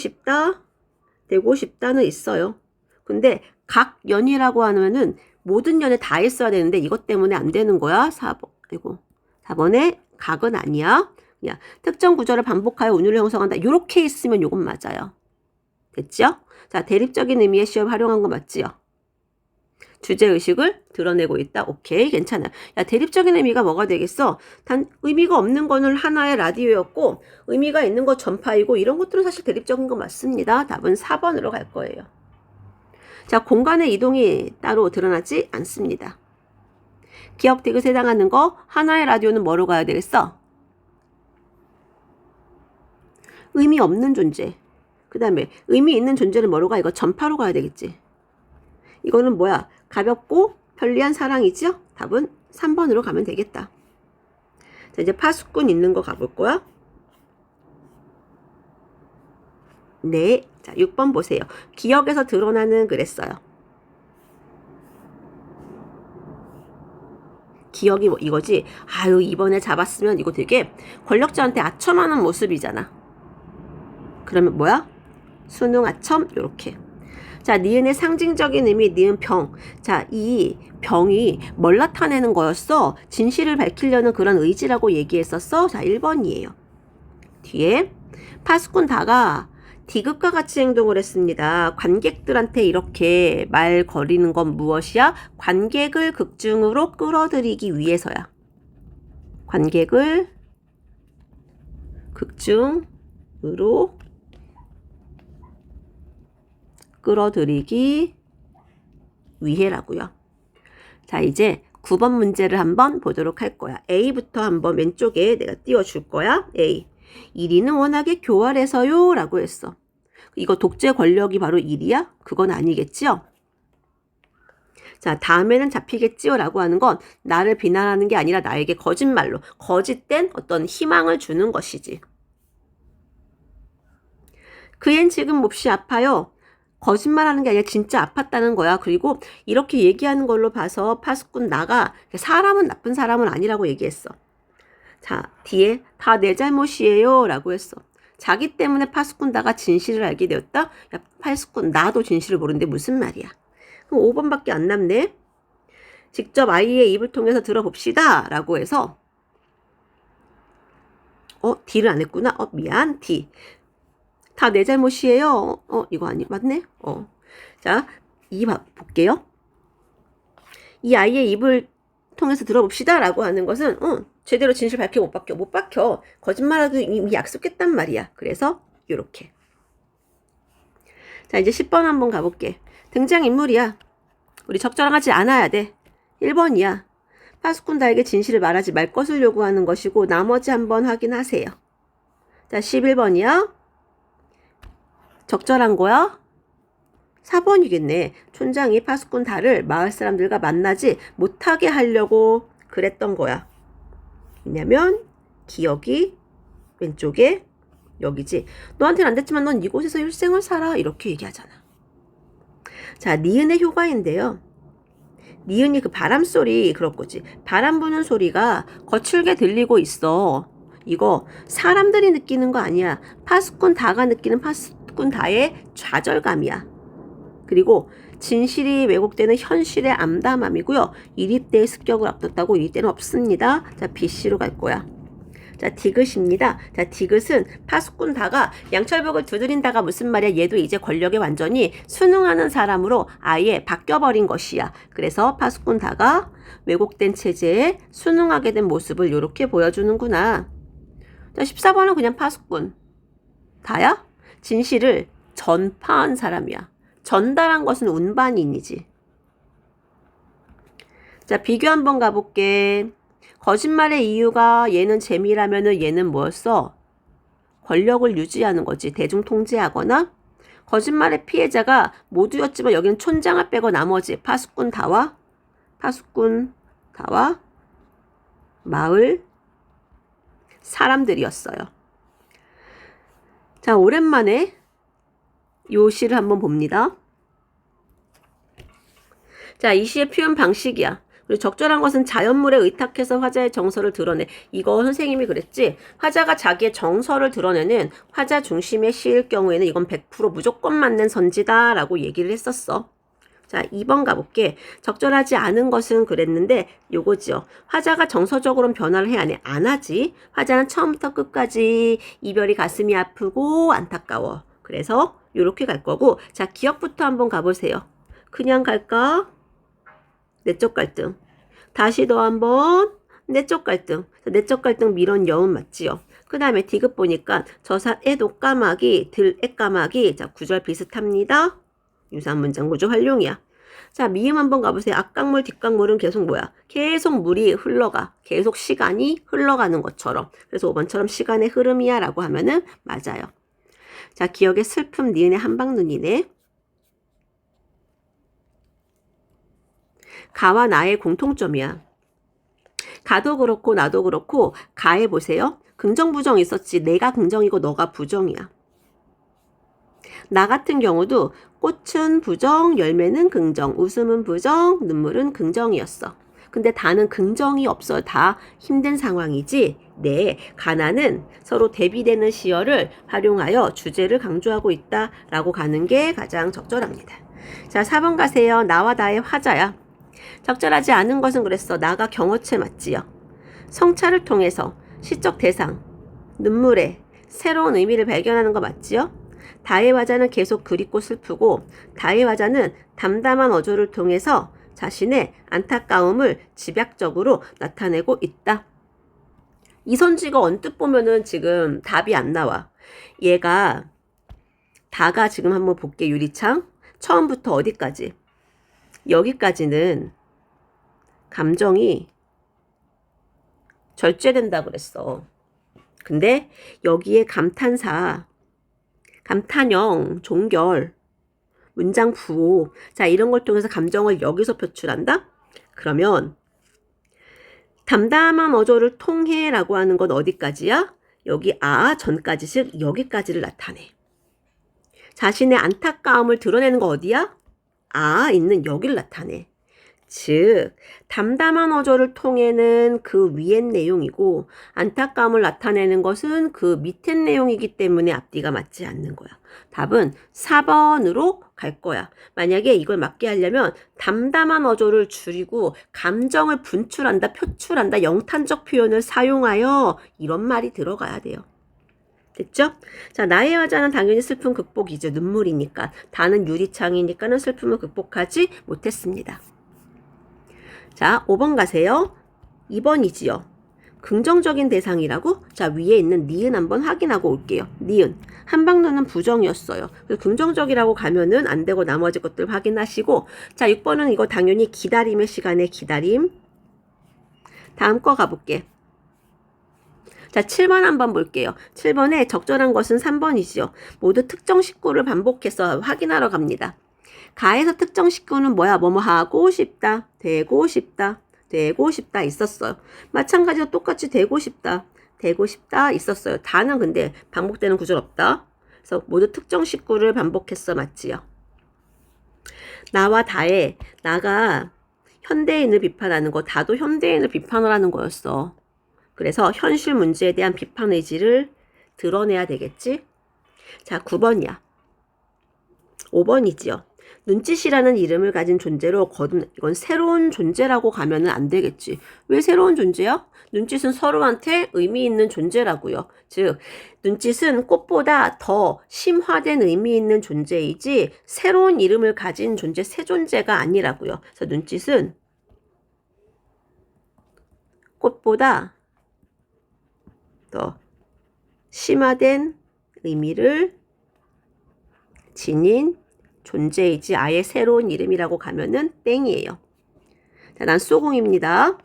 싶다는 있어요. 근데 각 연이라고 하면은 모든 연에 다 있어야 되는데 이것 때문에 안 되는 거야. 4번에 각은 아니야. 그냥 특정 구절을 반복하여 운율을 형성한다. 이렇게 있으면 요건 맞아요. 됐죠? 자, 대립적인 의미의 시험 활용한 거 맞지요? 주제의식을 드러내고 있다. 오케이, 괜찮아요. 야, 대립적인 의미가 뭐가 되겠어? 단 의미가 없는 거는 하나의 라디오였고 의미가 있는 거 전파이고 이런 것들은 사실 대립적인 거 맞습니다. 답은 4번으로 갈 거예요. 자, 공간의 이동이 따로 드러나지 않습니다. 기억 디귿에 해당하는 거 하나의 라디오는 뭐로 가야 되겠어? 의미 없는 존재. 그 다음에 의미 있는 존재는 뭐로 가? 이거 전파로 가야 되겠지. 이거는 뭐야? 가볍고 편리한 사랑이죠? 답은 3번으로 가면 되겠다. 자, 이제 파수꾼 있는 거 가볼 거야. 네. 자, 6번 보세요. 기억에서 드러나는 그랬어요. 기억이 뭐 이거지? 아유, 이번에 잡았으면 이거 되게 권력자한테 아첨하는 모습이잖아. 그러면 뭐야? 수능 아첨? 요렇게. 자, 니은의 상징적인 의미, 니은 병. 자, 이 병이 뭘 나타내는 거였어? 진실을 밝히려는 그런 의지라고 얘기했었어? 자, 1번이에요. 뒤에 파수꾼 다가 디귿과 같이 행동을 했습니다. 관객들한테 이렇게 말 거리는 건 무엇이야? 관객을 극중으로 끌어들이기 위해서야. 관객을 극중으로 끌어들이기 위해라고요. 자, 이제 9번 문제를 한번 보도록 할 거야. A부터 한번 왼쪽에 내가 띄워줄 거야. A. 1위는 워낙에 교활해서요 라고 했어. 이거 독재 권력이 바로 1위야? 그건 아니겠지요? 자, 다음에는 잡히겠지요 라고 하는 건 나를 비난하는 게 아니라 나에게 거짓말로 거짓된 어떤 희망을 주는 것이지. 그앤 지금 몹시 아파요. 거짓말하는 게 아니라 진짜 아팠다는 거야. 그리고 이렇게 얘기하는 걸로 봐서 파수꾼 나가 사람은 나쁜 사람은 아니라고 얘기했어. 자, 뒤에 다 내 잘못이에요 라고 했어. 자기 때문에 파수꾼 나가 진실을 알게 되었다? 야, 파수꾼 나도 진실을 모르는데 무슨 말이야. 그럼 5번밖에 안 남네. 직접 아이의 입을 통해서 들어봅시다 라고 해서 D를 안 했구나. 미안. D. 다 내 잘못이에요. 이거 아니 맞네. 자, 2 볼게요. 이 아이의 입을 통해서 들어봅시다 라고 하는 것은 제대로 진실 밝혀 못 밝혀. 못 밝혀. 거짓말하도 이미 약속했단 말이야. 그래서 요렇게. 자, 이제 10번 한번 가볼게. 등장인물이야. 우리 적절하지 않아야 돼. 1번이야. 파수꾼 다에게 진실을 말하지 말 것을 요구하는 것이고 나머지 한번 확인하세요. 자, 11번이야. 적절한 거야? 4번이겠네. 촌장이 파수꾼 다를 마을 사람들과 만나지 못하게 하려고 그랬던 거야. 왜냐면 기억이 왼쪽에 여기지. 너한테는 안 됐지만 넌 이곳에서 일생을 살아. 이렇게 얘기하잖아. 자, 니은의 효과인데요. 니은이 그 바람소리 그럴 거지. 바람 부는 소리가 거칠게 들리고 있어. 이거 사람들이 느끼는 거 아니야. 파수꾼 다가 느끼는 파수꾼 다의 좌절감이야. 그리고 진실이 왜곡되는 현실의 암담함이고요. 이립대의 습격을 앞뒀다고 이립대는 없습니다. 자, BC로 갈 거야. 자, 디귿입니다. 자, 디귿은 파수꾼 다가 양철벽을 두드린다가 무슨 말이야? 얘도 이제 권력에 완전히 순응하는 사람으로 아예 바뀌어버린 것이야. 그래서 파수꾼 다가 왜곡된 체제에 순응하게 된 모습을 이렇게 보여주는구나. 자, 14번은 그냥 파수꾼 다야? 진실을 전파한 사람이야. 전달한 것은 운반인이지. 자, 비교 한번 가볼게. 거짓말의 이유가 얘는 재미라면은 얘는 뭐였어? 권력을 유지하는 거지. 대중 통제하거나. 거짓말의 피해자가 모두였지만 여기는 촌장을 빼고 나머지 파수꾼 다와 마을 사람들이었어요. 자, 오랜만에 요 시를 한번 봅니다. 자, 이 시의 표현 방식이야. 그리고 적절한 것은 자연물에 의탁해서 화자의 정서를 드러내. 이거 선생님이 그랬지. 화자가 자기의 정서를 드러내는 화자 중심의 시일 경우에는 이건 100% 무조건 맞는 선지다 라고 얘기를 했었어. 자, 2번 가볼게. 적절하지 않은 것은 그랬는데 요거지요. 화자가 정서적으로는 변화를 해야 하네. 안 하지. 화자는 처음부터 끝까지 이별이 가슴이 아프고 안타까워. 그래서 요렇게 갈 거고. 자, 기억부터 한번 가보세요. 그냥 갈까? 내적 갈등. 다시 더 한번 내적 갈등. 내적 갈등 미련 여운 맞지요. 그 다음에 디귿 보니까 저사 애도 까마귀 들애 까마귀. 자, 구절 비슷합니다. 유사한 문장 구조 활용이야. 자, 미음 한번 가보세요. 앞강물 뒷강물은 계속 뭐야? 계속 물이 흘러가. 계속 시간이 흘러가는 것처럼. 그래서 5번처럼 시간의 흐름이야 라고 하면은 맞아요. 자, 기억의 슬픔 니은의 한방눈이네. 가와 나의 공통점이야. 가도 그렇고 나도 그렇고 가에 보세요. 긍정 부정 있었지. 내가 긍정이고 너가 부정이야. 나 같은 경우도 꽃은 부정, 열매는 긍정, 웃음은 부정, 눈물은 긍정이었어. 근데 다는 긍정이 없어. 다 힘든 상황이지. 네, 가나는 서로 대비되는 시어를 활용하여 주제를 강조하고 있다라고 가는 게 가장 적절합니다. 자, 4번 가세요. 나와 나의 화자야. 적절하지 않은 것은 그랬어. 나가 경어체 맞지요. 성찰을 통해서 시적 대상, 눈물에 새로운 의미를 발견하는 거 맞지요? 다의 화자는 계속 그립고 슬프고 다의 화자는 담담한 어조를 통해서 자신의 안타까움을 집약적으로 나타내고 있다. 이 선지가 언뜻 보면은 지금 답이 안 나와. 얘가 다가 지금 한번 볼게. 유리창 처음부터 어디까지? 여기까지는 감정이 절제된다 그랬어. 근데 여기에 감탄사, 감탄형, 종결, 문장 부호, 자, 이런 걸 통해서 감정을 여기서 표출한다? 그러면 담담한 어조를 통해 라고 하는 건 어디까지야? 여기 전까지, 즉 여기까지를 나타내. 자신의 안타까움을 드러내는 거 어디야? 있는 여기를 나타내. 즉 담담한 어조를 통해는 그 위의 내용이고 안타까움을 나타내는 것은 그 밑의 내용이기 때문에 앞뒤가 맞지 않는 거야. 답은 4번으로 갈 거야. 만약에 이걸 맞게 하려면 담담한 어조를 줄이고 감정을 분출한다, 표출한다, 영탄적 표현을 사용하여 이런 말이 들어가야 돼요. 됐죠? 자, 나의 화자는 당연히 슬픔 극복이죠. 눈물이니까. 다는 유리창이니까는 슬픔을 극복하지 못했습니다. 자, 5번 가세요. 2번이지요. 긍정적인 대상이라고? 자, 위에 있는 니은 한번 확인하고 올게요. 니은. 한방눈은 부정이었어요. 그래서 긍정적이라고 가면은 안 되고 나머지 것들 확인하시고. 자, 6번은 이거 당연히 기다림의 시간에 기다림. 다음 거 가볼게. 자, 7번 한번 볼게요. 7번에 적절한 것은 3번이지요. 모두 특정 식구를 반복해서 확인하러 갑니다. 가에서 특정 식구는 뭐야? 뭐뭐 하고 싶다, 되고 싶다, 되고 싶다 있었어요. 마찬가지로 똑같이 되고 싶다 있었어요. 다는 근데 반복되는 구절 없다. 그래서 모두 특정 식구를 반복했어. 맞지요? 나와 다에 나가 현대인을 비판하는 거, 다도 현대인을 비판을 하는 거였어. 그래서 현실 문제에 대한 비판 의지를 드러내야 되겠지? 자, 9번이야. 5번이지요. 눈짓이라는 이름을 가진 존재로 거듭, 이건 새로운 존재라고 가면은 안 되겠지. 왜 새로운 존재야? 눈짓은 서로한테 의미 있는 존재라고요. 즉, 눈짓은 꽃보다 더 심화된 의미 있는 존재이지 새로운 이름을 가진 존재, 새 존재가 아니라고요. 그래서 눈짓은 꽃보다 더 심화된 의미를 지닌 존재이지 아예 새로운 이름이라고 가면은 땡이에요. 자, 난 소공입니다.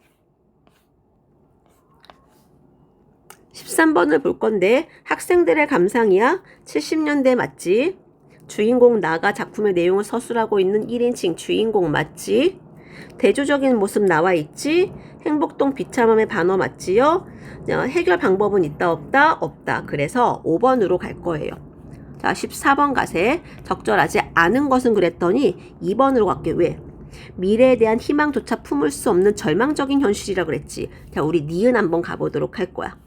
13번을 볼 건데 학생들의 감상이야. 70년대 맞지? 주인공 나가 작품의 내용을 서술하고 있는 1인칭 주인공 맞지? 대조적인 모습 나와 있지? 행복동 비참함의 반어 맞지요? 해결 방법은 있다 없다? 없다. 그래서 5번으로 갈 거예요. 자, 14번 가세. 적절하지 않은 것은 그랬더니 2번으로 갈게. 왜? 미래에 대한 희망조차 품을 수 없는 절망적인 현실이라 그랬지. 자, 우리 니은 한번 가보도록 할 거야.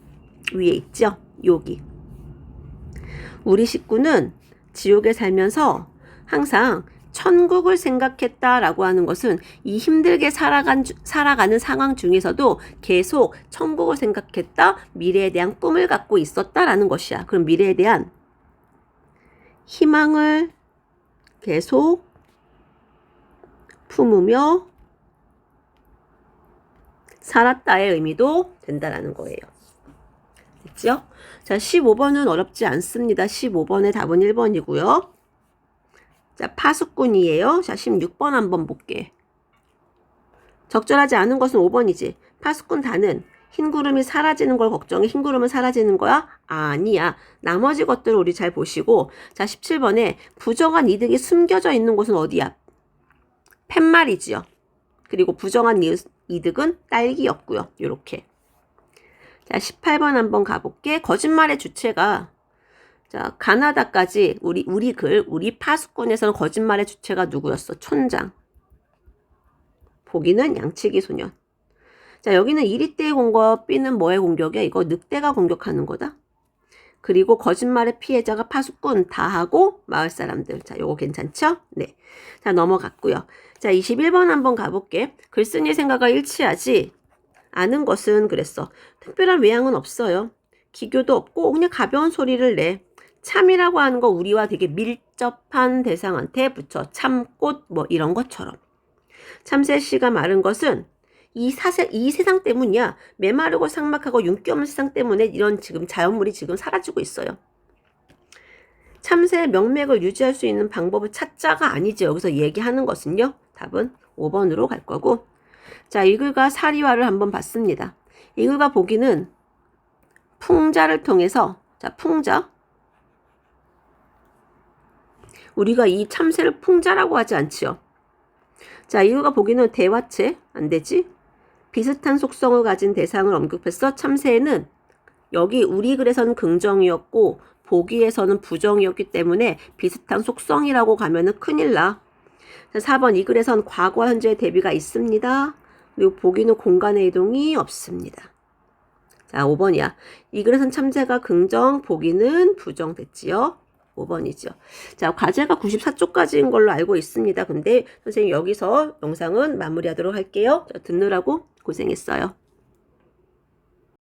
위에 있죠? 여기. 우리 식구는 지옥에 살면서 항상 천국을 생각했다라고 하는 것은 이 힘들게 살아가는 상황 중에서도 계속 천국을 생각했다, 미래에 대한 꿈을 갖고 있었다라는 것이야. 그럼 미래에 대한 희망을 계속 품으며 살았다의 의미도 된다라는 거예요. 됐죠? 자, 15번은 어렵지 않습니다. 15번의 답은 1번이고요. 자, 파수꾼이에요. 자, 16번 한번 볼게. 적절하지 않은 것은 5번이지. 파수꾼 다는 흰 구름이 사라지는 걸 걱정해. 흰 구름은 사라지는 거야? 아니야. 나머지 것들을 우리 잘 보시고. 자, 17번에 부정한 이득이 숨겨져 있는 곳은 어디야? 팻말이지요. 그리고 부정한 이득은 딸기였고요. 요렇게. 자, 18번 한번 가볼게. 거짓말의 주체가, 자, 가나다까지 우리 파수꾼에서는 거짓말의 주체가 누구였어? 촌장. 보기는 양치기 소년. 자, 여기는 이리떼의 공격, B는 뭐의 공격이야? 이거 늑대가 공격하는 거다. 그리고 거짓말의 피해자가 파수꾼 다 하고 마을 사람들. 자, 요거 괜찮죠? 네. 자, 넘어갔고요. 자, 21번 한번 가볼게. 글쓴이의 생각과 일치하지 않은 것은 그랬어. 특별한 외양은 없어요. 기교도 없고 그냥 가벼운 소리를 내. 참이라고 하는 거 우리와 되게 밀접한 대상한테 붙여. 참꽃 뭐 이런 것처럼. 참새씨가 마른 것은 이 세상 때문이야. 메마르고 삭막하고 윤기 없는 세상 때문에 이런 지금 자연물이 지금 사라지고 있어요. 참새의 명맥을 유지할 수 있는 방법을 찾자가 아니죠. 여기서 얘기하는 것은요. 답은 5번으로 갈 거고. 자, 이 글과 사리화를 한번 봤습니다. 이 글과 보기는 풍자를 통해서, 자, 풍자. 우리가 이 참새를 풍자라고 하지 않지요. 자, 이 글과 보기는 대화체. 안 되지? 비슷한 속성을 가진 대상을 언급했어. 참새는 여기 우리 글에서는 긍정이었고 보기에서는 부정이었기 때문에 비슷한 속성이라고 가면은 큰일 나. 자, 4번 이 글에선 과거, 현재의 대비가 있습니다. 그리고 보기는 공간의 이동이 없습니다. 자, 5번이야. 이 글에선 참새가 긍정, 보기는 부정 됐지요. 5번이죠. 자, 과제가 94쪽까지인 걸로 알고 있습니다. 근데 선생님 여기서 영상은 마무리하도록 할게요. 자, 듣느라고 고생했어요.